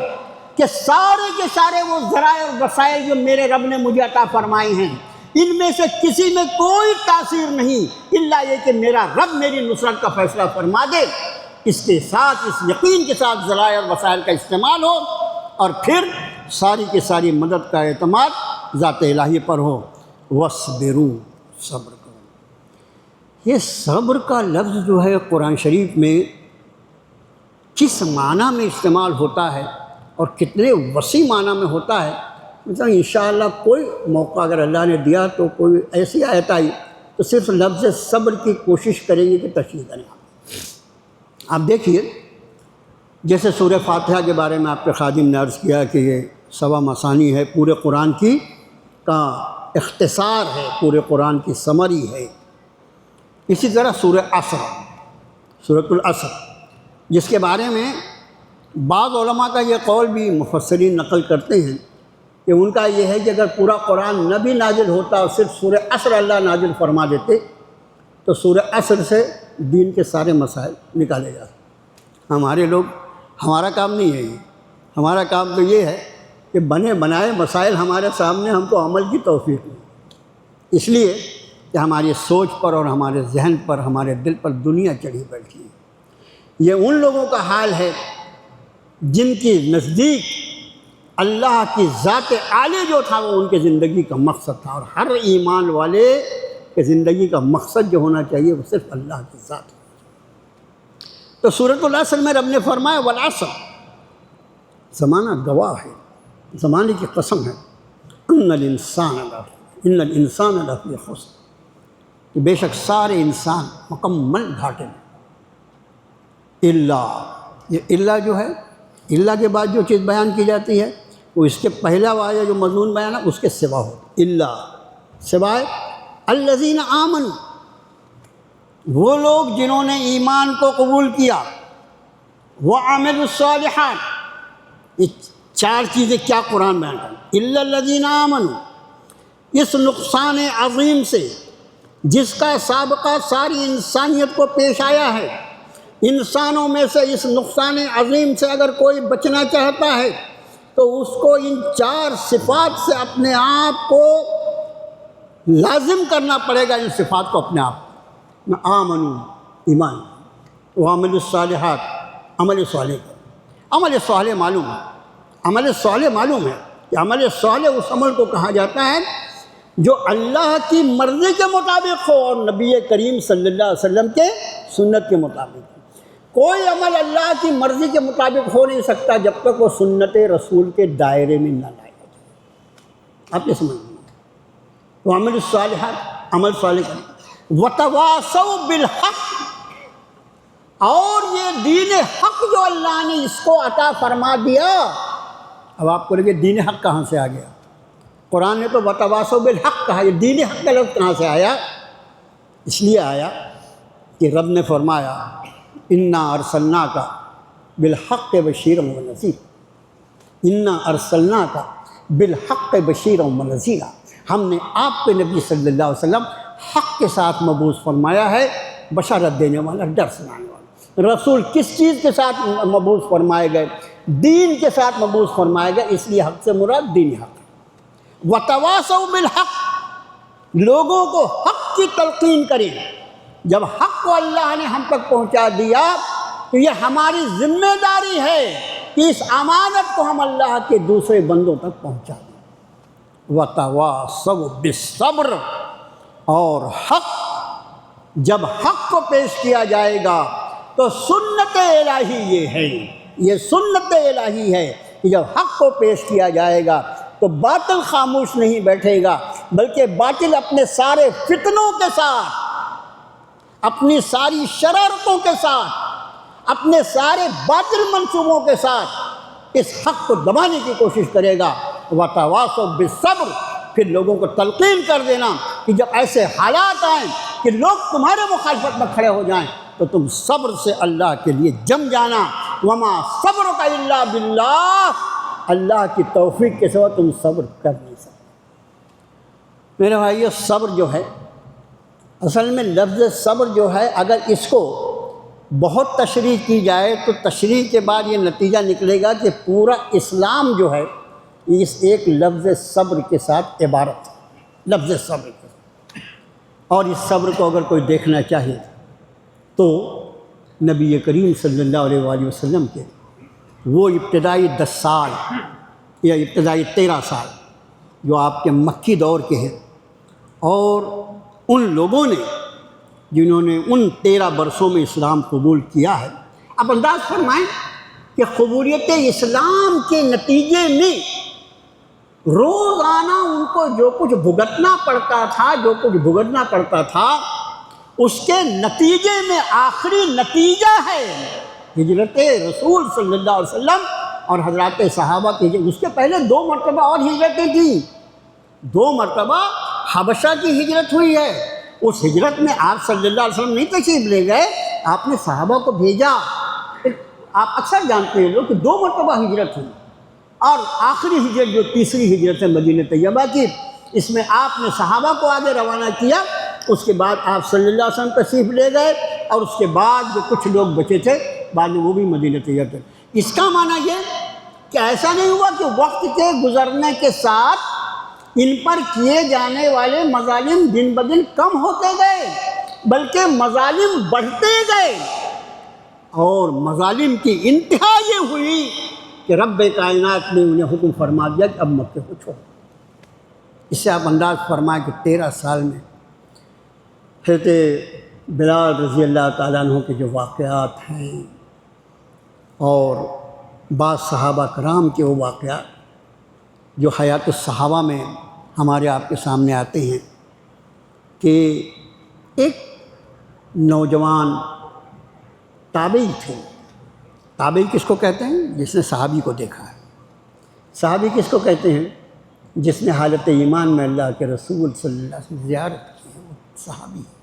کہ سارے کے سارے وہ ذرائع اور وسائل جو میرے رب نے مجھے عطا فرمائے ہیں، ان میں سے کسی میں کوئی تاثیر نہیں الا یہ کہ میرا رب میری نصرت کا فیصلہ فرما دے۔ اس کے ساتھ، اس یقین کے ساتھ ذرائع اور وسائل کا استعمال ہو، اور پھر ساری کی ساری مدد کا اعتماد ذات الہی پر ہو۔ وَاصْبِرُوا، صبر کرو۔ یہ صبر کا لفظ جو ہے قرآن شریف میں کس معنی میں استعمال ہوتا ہے اور کتنے وسیع معنی میں ہوتا ہے، مثلا انشاءاللہ کوئی موقع اگر اللہ نے دیا تو کوئی ایسی آیت آئی تو صرف لفظ صبر کی کوشش کریں گے کہ تشریح کریں۔ آپ دیکھیے جیسے سورہ فاتحہ کے بارے میں آپ کے خادم نے عرض کیا کہ یہ 7 مثانی ہے، پورے قرآن کی کا اختصار ہے، پورے قرآن کی سمری ہے، اسی طرح سورہ عصر، سورۃ العصر، جس کے بارے میں بعض علماء کا یہ قول بھی مفسرین نقل کرتے ہیں کہ ان کا یہ ہے کہ اگر پورا قرآن نہ بھی نازل ہوتا اور صرف سورہ عصر اللہ نازل فرما دیتے تو سورہ عصر سے دین کے سارے مسائل نکالے جاتے۔ ہمارے لوگ، ہمارا کام نہیں ہے یہ، ہمارا کام تو یہ ہے کہ بنے بنائے مسائل ہمارے سامنے، ہم کو عمل کی توفیق نہیں، اس لیے کہ ہماری سوچ پر اور ہمارے ذہن پر، ہمارے دل پر دنیا چڑھی بیٹھی ہے۔ یہ ان لوگوں کا حال ہے جن کی نزدیک اللہ کی ذات عالی جو تھا وہ ان کے زندگی کا مقصد تھا، اور ہر ایمان والے کے زندگی کا مقصد جو ہونا چاہیے وہ صرف اللہ کی ذات ہے۔ تو سورۃ العصر میں رب نے فرمایا والعصر، زمانہ گواہ ہے، زمانے کی قسم ہے، ان الانسان لفی خسر، کہ بے شک سارے انسان مکمل گھاٹے میں، یہ اللہ جو ہے، اللہ کے بعد جو چیز بیان کی جاتی ہے وہ اس کے پہلا والا جو مضمون بیان ہے اس کے سوا ہو، اللہ سوائے الذین آمنوا، وہ لوگ جنہوں نے ایمان کو قبول کیا، وعملوا الصالحات، یہ چار چیزیں کیا قرآن بیان کرتا ہے، الا الذین آمنوا، اس نقصان عظیم سے جس کا سابقہ ساری انسانیت کو پیش آیا ہے، انسانوں میں سے اس نقصان عظیم سے اگر کوئی بچنا چاہتا ہے تو اس کو ان چار صفات سے اپنے آپ کو لازم کرنا پڑے گا، ان صفات کو اپنے آپ میں آمنو، ایمان، وعمل الصالحات، عمل صالح کرو۔ عمل صالح معلوم ہے، عمل صالح معلوم ہے کہ عمل صالح اس عمل کو کہا جاتا ہے جو اللہ کی مرضی کے مطابق ہو اور نبی کریم صلی اللہ علیہ وسلم کے سنت کے مطابق ہو۔ کوئی عمل اللہ کی مرضی کے مطابق ہو نہیں سکتا جب تک وہ سنت رسول کے دائرے میں نہ لایا جائے۔ آپ یہ سمجھیں، تو عمل الصالحات، عمل صالح کریں، وتواصوا بالحق، اور یہ دین حق جو اللہ نے اس کو عطا فرما دیا۔ اب آپ کو لگے دین حق کہاں سے آ گیا؟ قرآن نے تو وتواصوا بالحق کہا، یہ دین حق کا لفظ کہاں سے آیا؟ اس لیے آیا کہ رب نے فرمایا انا ارسلناک بالحق بشیرا ونذیرا، انا ارسلناک بالحق بشیرا ونذیرا، ہم نے آپ کے نبی صلی اللہ علیہ وسلم حق کے ساتھ مبعوث فرمایا ہے، بشارت دینے والا، ڈر سنانے والا۔ رسول کس چیز کے ساتھ مبعوث فرمائے گئے؟ دین کے ساتھ مبعوث فرمائے گئے، اس لیے حق سے مراد دین حق ہے۔ وتواصوا بالحق، لوگوں کو حق کی تلقین کریں۔ جب حق کو اللہ نے ہم تک پہنچا دیا تو یہ ہماری ذمہ داری ہے کہ اس امانت کو ہم اللہ کے دوسرے بندوں تک پہنچا دیں۔ وتواصوا بالصبر، اور حق، جب حق کو پیش کیا جائے گا تو سنت الہی یہ ہے، یہ سنت الہی ہے کہ جب حق کو پیش کیا جائے گا تو باطل خاموش نہیں بیٹھے گا، بلکہ باطل اپنے سارے فتنوں کے ساتھ، اپنی ساری شرارتوں کے ساتھ، اپنے سارے باطل منصوبوں کے ساتھ اس حق کو دبانے کی کوشش کرے گا۔ وتواصوا بالصبر، پھر لوگوں کو تلقین کر دینا کہ جب ایسے حالات آئیں کہ لوگ تمہارے مخالفت میں کھڑے ہو جائیں تو تم صبر سے اللہ کے لیے جم جانا۔ وما صبرک الا باللہ، اللہ کی توفیق کے سوا تم صبر کر نہیں سکتے۔ میرے بھائیو، صبر جو ہے، اصل میں لفظ صبر جو ہے اگر اس کو بہت تشریح کی جائے تو تشریح کے بعد یہ نتیجہ نکلے گا کہ پورا اسلام جو ہے اس ایک لفظ صبر کے ساتھ عبارت ہے، لفظ صبر کے ساتھ۔ اور اس صبر کو اگر کوئی دیکھنا چاہے تو نبی کریم صلی اللہ علیہ وآلہ وسلم کے وہ ابتدائی 10 سال یا ابتدائی 13 سال جو آپ کے مکی دور کے ہیں، اور ان لوگوں نے جنہوں نے ان 13 برسوں میں اسلام قبول کیا ہے، اب انداز فرمائیں کہ قبولیت اسلام کے نتیجے میں روزانہ ان کو جو کچھ بھگتنا پڑتا تھا اس کے نتیجے میں آخری نتیجہ ہے ہجرت رسول صلی اللہ علیہ وسلم اور حضرات صحابہ کی ہجرت۔ اس کے پہلے 2 مرتبہ اور ہجرتیں تھیں، 2 مرتبہ حبشہ کی ہجرت ہوئی ہے اس ہجرت میں آپ صلی اللہ علیہ وسلم نہیں تشریف لے گئے، آپ نے صحابہ کو بھیجا۔ آپ اکثر جانتے ہیں لوگ کہ 2 مرتبہ ہجرت ہوئی، اور آخری ہجرت جو تیسری ہجرت ہے مدینہ طیبہ کی، اس میں آپ نے صحابہ کو آگے روانہ کیا، اس کے بعد آپ صلی اللہ علیہ وسلم تشریف لے گئے، اور اس کے بعد جو کچھ لوگ بچے تھے بعد میں وہ بھی مدینہ طیبہ تھے۔ اس کا معنی یہ کہ ایسا نہیں ہوا کہ وقت کے گزرنے کے ساتھ ان پر کیے جانے والے مظالم دن بدن کم ہوتے گئے، بلکہ مظالم بڑھتے گئے، اور مظالم کی انتہا یہ ہوئی کہ رب کائنات نے انہیں حکم فرما دیا کہ اب مکے کو چھوڑو۔ اس سے آپ انداز فرمائیں کہ 13 سال میں حضرت بلال رضی اللہ تعالیٰ عنہ کے جو واقعات ہیں اور بعض صحابہ کرام کے وہ واقعات جو حیات الصحابہ میں ہمارے آپ کے سامنے آتے ہیں، کہ ایک نوجوان تابعی تھے۔ تابعی کس کو کہتے ہیں؟ جس نے صحابی کو دیکھا ہے۔ صحابی کس کو کہتے ہیں؟ جس نے حالت ایمان میں اللہ کے رسول صلی اللہ علیہ وسلم زیارت کی ہے، وہ صحابی ہے۔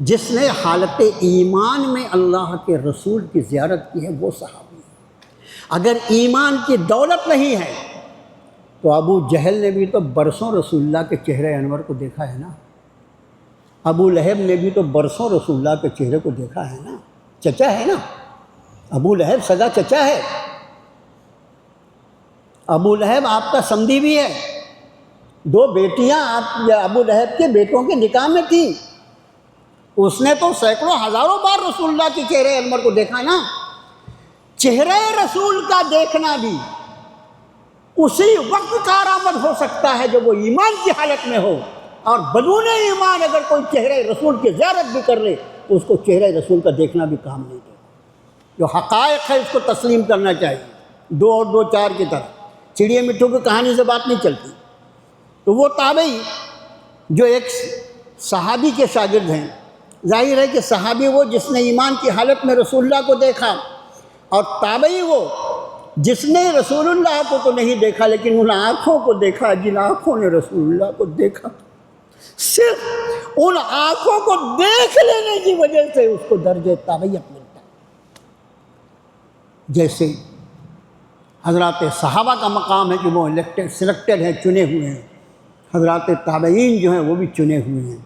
جس نے حالت ایمان میں اللہ کے رسول کی زیارت کی ہے وہ صحابی ہے۔ اگر ایمان کی دولت نہیں ہے تو ابو جہل نے بھی تو برسوں رسول اللہ کے چہرے انور کو دیکھا ہے نا، ابو لہب نے بھی تو برسوں رسول اللہ کے چہرے کو دیکھا ہے نا، چچا ہے نا، ابو لہب سگا چچا ہے، ابو لہب آپ کا سمدھی بھی ہے، 2 بیٹیاں آپ ابو لہب کے بیٹوں کے نکاح میں تھیں، اس نے تو سینکڑوں ہزاروں بار رسول اللہ کے چہرے انور کو دیکھا نا۔ چہرے رسول کا دیکھنا بھی اسی وقت کارآمد ہو سکتا ہے جب وہ ایمان کی حالت میں ہو، اور بدون ایمان اگر کوئی چہرے رسول کی زیارت بھی کر لے تو اس کو چہرے رسول کا دیکھنا بھی کام نہیں دے گا۔ جو حقائق ہے اس کو تسلیم کرنا چاہیے، 2 اور 2 4 کی طرح، چڑیے مٹھو کی کہانی سے بات نہیں چلتی۔ تو وہ تابعی جو ایک صحابی کے شاگرد ہیں، ظاہر ہے کہ صحابی وہ جس نے ایمان کی حالت میں رسول اللہ کو دیکھا، اور تابعی وہ جس نے رسول اللہ کو تو نہیں دیکھا لیکن ان آنکھوں کو دیکھا جن آنکھوں نے رسول اللہ کو دیکھا۔ صرف ان آنکھوں کو دیکھ لینے کی وجہ سے اس کو درجہ تابعیت ملتا ہے۔ جیسے حضرات صحابہ کا مقام ہے کہ وہ سلیکٹڈ ہیں، چنے ہوئے ہیں، حضرات تابعین جو ہیں وہ بھی چنے ہوئے ہیں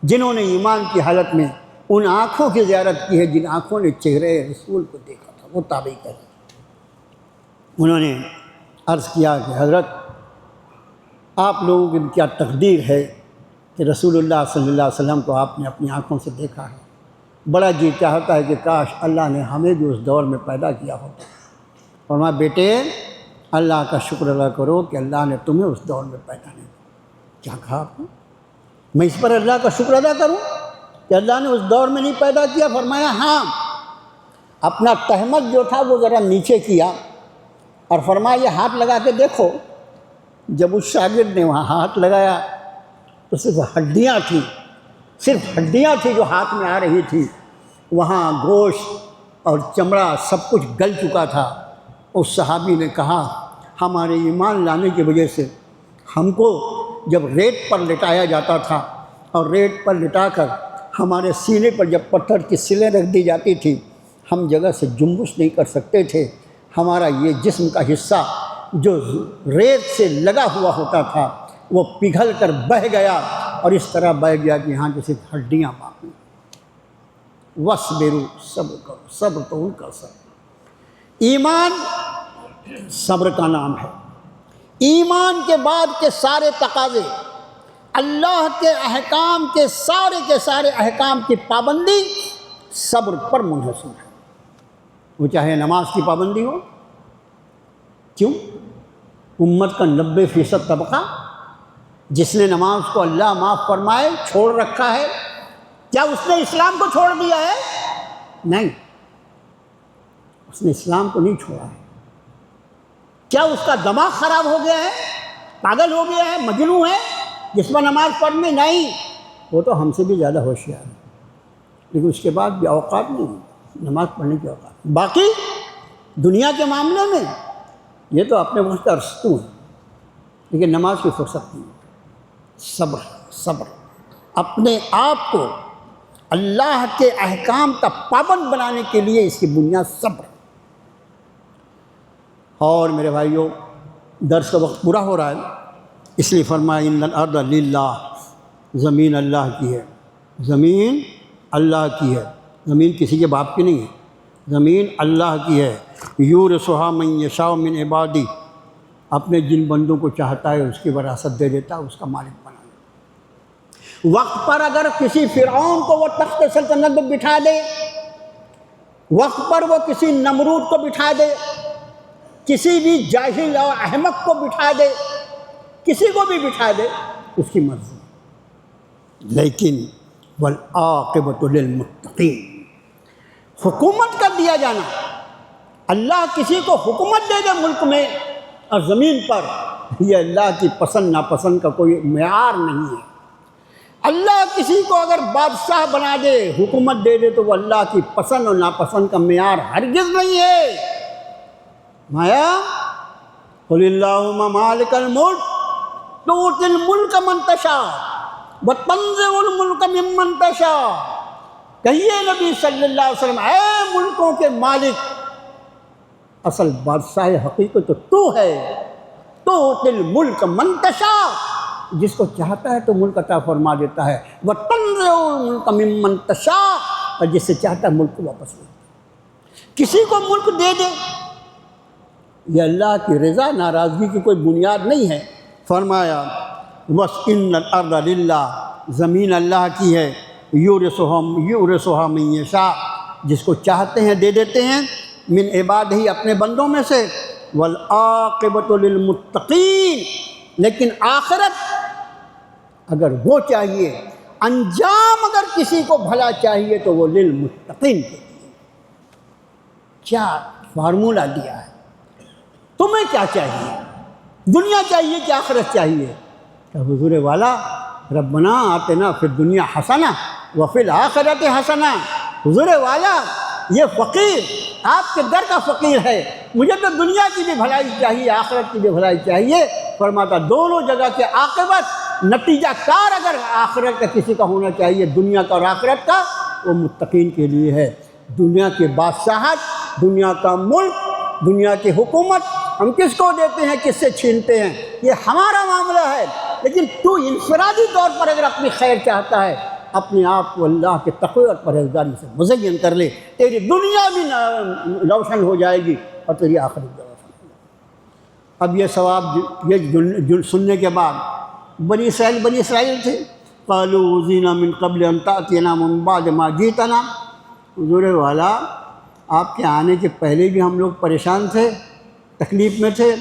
جنہوں نے ایمان کی حالت میں ان آنکھوں کی زیارت کی ہے جن آنکھوں نے چہرے رسول کو دیکھا تھا، وہ تابعی کہتے ہیں۔ انہوں نے عرض کیا کہ حضرت آپ لوگوں کی کیا تقدیر ہے کہ رسول اللہ صلی اللہ علیہ وسلم کو آپ نے اپنی آنکھوں سے دیکھا ہے، بڑا جی چاہتا ہے کہ کاش اللہ نے ہمیں بھی اس دور میں پیدا کیا ہوتا۔ فرمایا بیٹے اللہ کا شکر ادا کرو کہ اللہ نے تمہیں اس دور میں پیدا نہیں کیا۔ کیا کہا آپ نے؟ میں اس پر اللہ کا شکر ادا کروں کہ اللہ نے اس دور میں نہیں پیدا کیا؟ فرمایا ہاں، اپنا تہمت جو تھا وہ ذرا نیچے کیا اور فرمایا یہ ہاتھ لگا کے دیکھو۔ جب اس شاگرد نے وہاں ہاتھ لگایا تو صرف ہڈیاں تھیں، صرف ہڈیاں تھیں جو ہاتھ میں آ رہی تھی، وہاں گوشت اور چمڑا سب کچھ گل چکا تھا۔ اس صحابی نے کہا ہمارے ایمان لانے کی وجہ سے ہم کو جب ریت پر لٹایا جاتا تھا اور ریت پر لٹا کر ہمارے سینے پر جب پتھر کی سلیں رکھ دی جاتی تھی ہم جگہ سے جنبش نہیں کر سکتے تھے، ہمارا یہ جسم کا حصہ جو ریت سے لگا ہوا ہوتا تھا وہ پگھل کر بہہ گیا، اور اس طرح بہہ گیا کہ یہاں جیسے ہڈیاں باقی۔ وَاصْبِرُوا، صبر کرو، صبر تو ان کا صبر۔ ایمان صبر کا نام ہے۔ ایمان کے بعد کے سارے تقاضے، اللہ کے احکام کے سارے احکام کی پابندی صبر پر منحصر ہے۔ وہ چاہے نماز کی پابندی ہو، کیوں؟ امت کا 90% طبقہ جس نے نماز کو اللہ معاف فرمائے چھوڑ رکھا ہے، کیا اس نے اسلام کو چھوڑ دیا ہے؟ نہیں، اس نے اسلام کو نہیں چھوڑا ہے۔ کیا اس کا دماغ خراب ہو گیا ہے، پاگل ہو گیا ہے، مجنون ہے جس پر نماز پڑھنے؟ نہیں، وہ تو ہم سے بھی زیادہ ہوشیار ہے، لیکن اس کے بعد بھی اوقات نہیں نماز پڑھنے کے اوقات۔ باقی دنیا کے معاملے میں یہ تو اپنے وقت کا رستو ہے، لیکن نماز کی فرصت نہیں۔ صبر صبر اپنے آپ کو اللہ کے احکام کا پابند بنانے کے لیے اس کی بنیاد صبر۔ اور میرے بھائیوں، درس کا وقت پورا ہو رہا ہے، اس لیے فرمایا ان الارض للہ، زمین اللہ کی ہے، زمین اللہ کی ہے، زمین کسی کے باپ کی نہیں ہے، زمین اللہ کی ہے۔ یورثھا من یشاء من عبادی، اپنے جن بندوں کو چاہتا ہے اس کی وراثت دے دیتا ہے، اس کا مالک بنا دیتا۔ وقت پر اگر کسی فرعون کو وہ تخت سلطنت پر بٹھا دے، وقت پر وہ کسی نمرود کو بٹھا دے، کسی بھی جاہل اور احمق کو بٹھا دے، کسی کو بھی بٹھا دے، اس کی مرضی، لیکن والعاقبۃ للمتقین، حکومت کر دیا جانا، اللہ کسی کو حکومت دے دے ملک میں اور زمین پر، یہ اللہ کی پسند ناپسند کا کوئی معیار نہیں ہے۔ اللہ کسی کو اگر بادشاہ بنا دے، حکومت دے دے، تو وہ اللہ کی پسند اور ناپسند کا معیار ہرگز نہیں ہے۔ مایا قل اللہم مالک الملک تؤتی الملک من تشاء وتنزع الملک ممن تشاء، کہیے نبی صلی اللہ علیہ وسلم، اے ملکوں کے مالک، اصل بادشاہ حقیقت تو ہے، تؤتی الملک من تشاء، جس کو چاہتا ہے تو ملک عطا فرما دیتا ہے، وتنزع الملک ممن تشاء، اور جس سے چاہتا ہے ملک کو واپس لے، کسی کو ملک دے دے، یہ اللہ کی رضا ناراضگی کی کوئی بنیاد نہیں ہے۔ فرمایا وَإِنَّ الْأَرْضَ لِلَّهِ، زمین اللہ کی ہے، یورثھا من یشاء، جس کو چاہتے ہیں دے دیتے ہیں، من عبادہ، اپنے بندوں میں سے، والعاقبۃ للمتقین، لیکن آخرت اگر وہ چاہیے، انجام اگر کسی کو بھلا چاہیے تو وہ للمتقین کے لیے۔ کیا فارمولہ دیا ہے، تمہیں کیا چاہیے، دنیا چاہیے کہ آخرت چاہیے؟ کہ حضور والا ربنا آتنا فی الدنیا حسنہ وفی الآخرۃ حسنہ، حضور والا یہ فقیر آپ کے در کا فقیر ہے، مجھے تو دنیا کی بھی بھلائی چاہیے، آخرت کی بھی بھلائی چاہیے۔ فرماتا دونوں جگہ کے عاقبت، نتیجہ کار اگر آخرت کا کسی کا ہونا چاہیے، دنیا کا اور آخرت کا، وہ متقین کے لیے ہے۔ دنیا کی بادشاہت، دنیا کا ملک، دنیا کی حکومت ہم کس کو دیتے ہیں، کس سے چھینتے ہیں، یہ ہمارا معاملہ ہے، لیکن تو انفرادی طور پر اگر اپنی خیر چاہتا ہے، اپنے آپ کو اللہ کے تقوی اور پرہیزگاری سے مزین کر لے، تیری دنیا بھی روشن ہو جائے گی اور تیری آخرت بھی روشن ہو جائے گی۔ اب یہ ثواب یہ سننے کے بعد بنی اسرائیل تھے، قالوا اوذینا من قبل ان تأتینا من بعد ما جئتنا، حضور والا آپ کے آنے کے پہلے بھی ہم لوگ پریشان تھے، تکلیف میں تھے،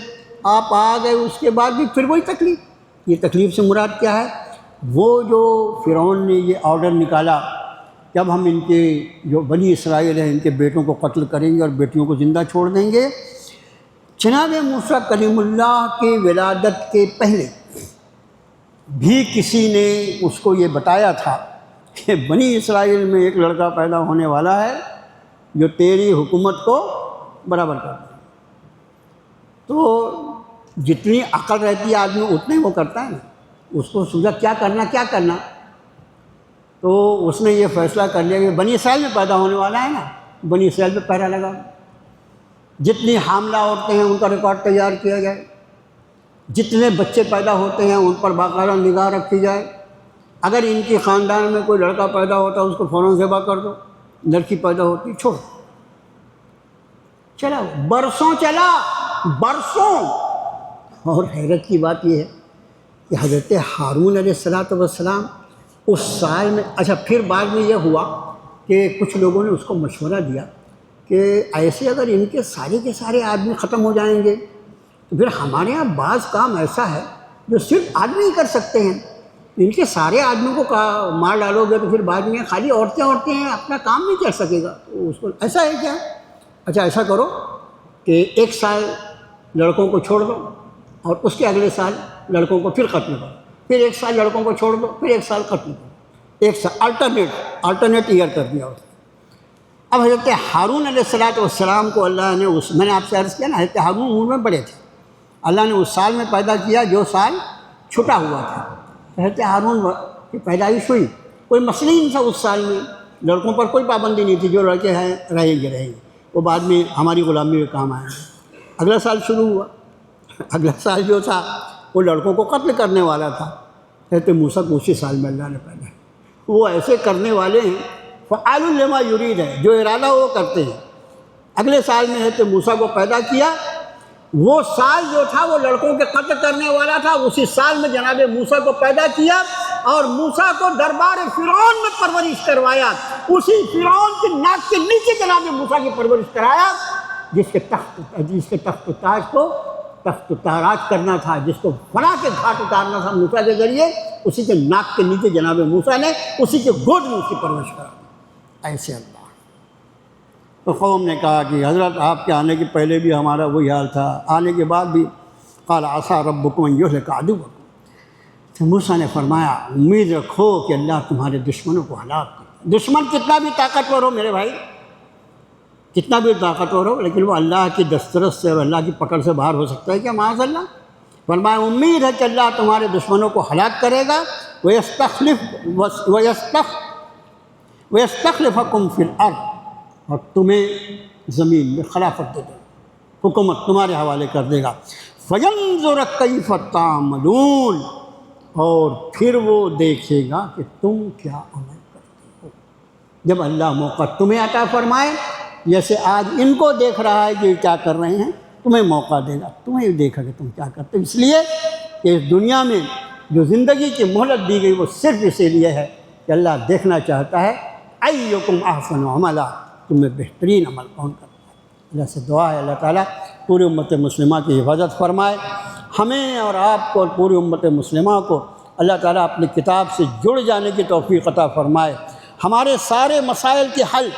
آپ آ گئے اس کے بعد بھی پھر وہی تکلیف۔ یہ تکلیف سے مراد کیا ہے؟ وہ جو فرعون نے یہ آرڈر نکالا کہ اب ہم ان کے جو بنی اسرائیل ہیں ان کے بیٹوں کو قتل کریں گے اور بیٹیوں کو زندہ چھوڑ دیں گے۔ جناب موسیٰ کلیم اللہ کی ولادت کے پہلے بھی کسی نے اس کو یہ بتایا تھا کہ بنی اسرائیل میں ایک لڑکا پیدا ہونے والا ہے جو تیری حکومت کو برابر کر دے۔ تو جتنی عقل رہتی ہے آدمی اتنے وہ کرتا ہے نا، اس کو سوچا کیا کرنا، تو اس نے یہ فیصلہ کر لیا کہ بنی اسرائیل میں پیدا ہونے والا ہے نا، بنی اسرائیل پہ پہرا لگا، جتنی حاملہ عورتیں ہیں ان کا ریکارڈ تیار کیا جائے، جتنے بچے پیدا ہوتے ہیں ان پر باقاعدہ نگاہ رکھی جائے، اگر ان کی خاندان میں کوئی لڑکا پیدا ہوتا ہے اس کو فوراً ذبح کر دو، لڑکی پیدا ہوتی چھوڑ۔ چلا برسوں چلا، برسوں۔ اور حیرت کی بات یہ ہے کہ حضرت ہارون علیہ السلام اس سال میں، اچھا پھر بعد میں یہ ہوا کہ کچھ لوگوں نے اس کو مشورہ دیا کہ ایسے اگر ان کے سارے آدمی ختم ہو جائیں گے تو پھر ہمارے یہاں بعض کام ایسا ہے جو صرف آدمی ہی کر سکتے ہیں، ان کے سارے آدمیوں کو مار ڈالو گے تو پھر بعد میں خالی عورتیں ہیں، اپنا کام نہیں کر سکے گا۔ تو اس کو ایسا ہے کیا؟ اچھا ایسا کرو کہ 1 سال لڑکوں کو چھوڑ دو اور اس کے اگلے سال لڑکوں کو پھر قتل کرو، پھر 1 سال لڑکوں کو چھوڑ دو، پھر 1 سال قتل کرو، 1 سال الٹرنیٹ ایئر کر دیا اس نے۔ اب حضرت ہارون علیہ السلام کو اللہ نے میں نے آپ سے عرض کیا نا، حضرت ہارون عمر میں بڑے تھے، اللہ نے اس سال میں پیدا کیا جو سال چھٹا ہوا تھا۔ حضرت ہارون کہ پیدائش ہوئی، کوئی مسئلہ ہی نہیں تھا اس سال میں، لڑکوں پر کوئی پابندی نہیں تھی، جو لڑکے ہیں رہیں گے، وہ بعد میں ہماری غلامی میں کام آئیں گے۔ اگلا سال شروع ہوا، اگلا سال جو تھا وہ لڑکوں کو قتل کرنے والا تھا، حضرت موسیٰ کو اسی سال میں اللہ نے پیدا کیا۔ وہ ایسے کرنے والے ہیں، فعال لما یرید ہے، جو ارادہ وہ کرتے ہیں۔ اگلے سال میں حضرت موسیٰ کو پیدا کیا، وہ سال جو تھا وہ لڑکوں کے قتل کرنے والا تھا، اسی سال میں جناب موسیٰ کو پیدا کیا اور موسیٰ کو دربار فرعون میں پرورش کروایا، اسی فرعون کے ناک کے نیچے جناب موسیٰ کی پرورش کرایا، جس کے تخت و تاج کو تخت و تاراج کرنا تھا، جس کو فنا کے گھاٹ اتارنا تھا موسیٰ کے ذریعے، اسی کے ناک کے نیچے جناب موسیٰ نے اسی کے گود میں اس کی پرورش کرا۔ ایسے اللہ تو قوم نے کہا کہ حضرت آپ کے آنے کے پہلے بھی ہمارا وہی حال تھا، آنے کے بعد بھی قال عسیٰ ربکم ان یہلک عدوکم، تو موسیٰ نے فرمایا امید رکھو کہ اللہ تمہارے دشمنوں کو ہلاک کرے۔ دشمن کتنا بھی طاقتور ہو میرے بھائی، کتنا بھی طاقتور ہو، لیکن وہ اللہ کی دسترس سے اور اللہ کی پکڑ سے باہر ہو سکتا ہے کیا؟ معاذ اللہ۔ فرمایا امید ہے کہ اللہ تمہارے دشمنوں کو ہلاک کرے گا، وَيَسْتَخْلِفَكُمْ فِي الْأَرْضِ، اور تمہیں زمین میں خلافت دے دے گا، حکومت تمہارے حوالے کر دے گا۔ فَيَنْظُرَ كَيْفَ تَعْمَلُونَ، اور پھر وہ دیکھے گا کہ تم کیا عمل کرتے ہو۔ جب اللہ موقع تمہیں عطا فرمائے، جیسے آج ان کو دیکھ رہا ہے کہ یہ کیا کر رہے ہیں، تمہیں موقع دے گا، تمہیں دیکھا کہ تم کیا کرتے ہو۔ اس لیے کہ اس دنیا میں جو زندگی کی مہلت دی گئی وہ صرف اسی لیے ہے کہ اللہ دیکھنا چاہتا ہے ایکم احسن عملا، تم میں بہترین عمل کون کرتا ہے۔ اللہ سے دعا ہے اللہ تعالیٰ پوری امت مسلمہ کی حفاظت فرمائے، ہمیں اور آپ کو اور پوری امت مسلمہ کو اللہ تعالیٰ اپنی کتاب سے جڑ جانے کی توفیق عطا فرمائے۔ ہمارے سارے مسائل کے حل،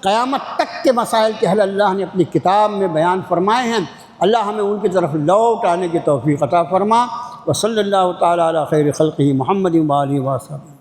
قیامت تک کے مسائل کے حل اللہ نے اپنی کتاب میں بیان فرمائے ہیں، اللہ ہمیں ان کی طرف لوٹ آنے کی توفیق عطا فرما۔ وصلی اللہ تعالیٰ علی خیر خلقہ محمد و آلہ و صحبہ۔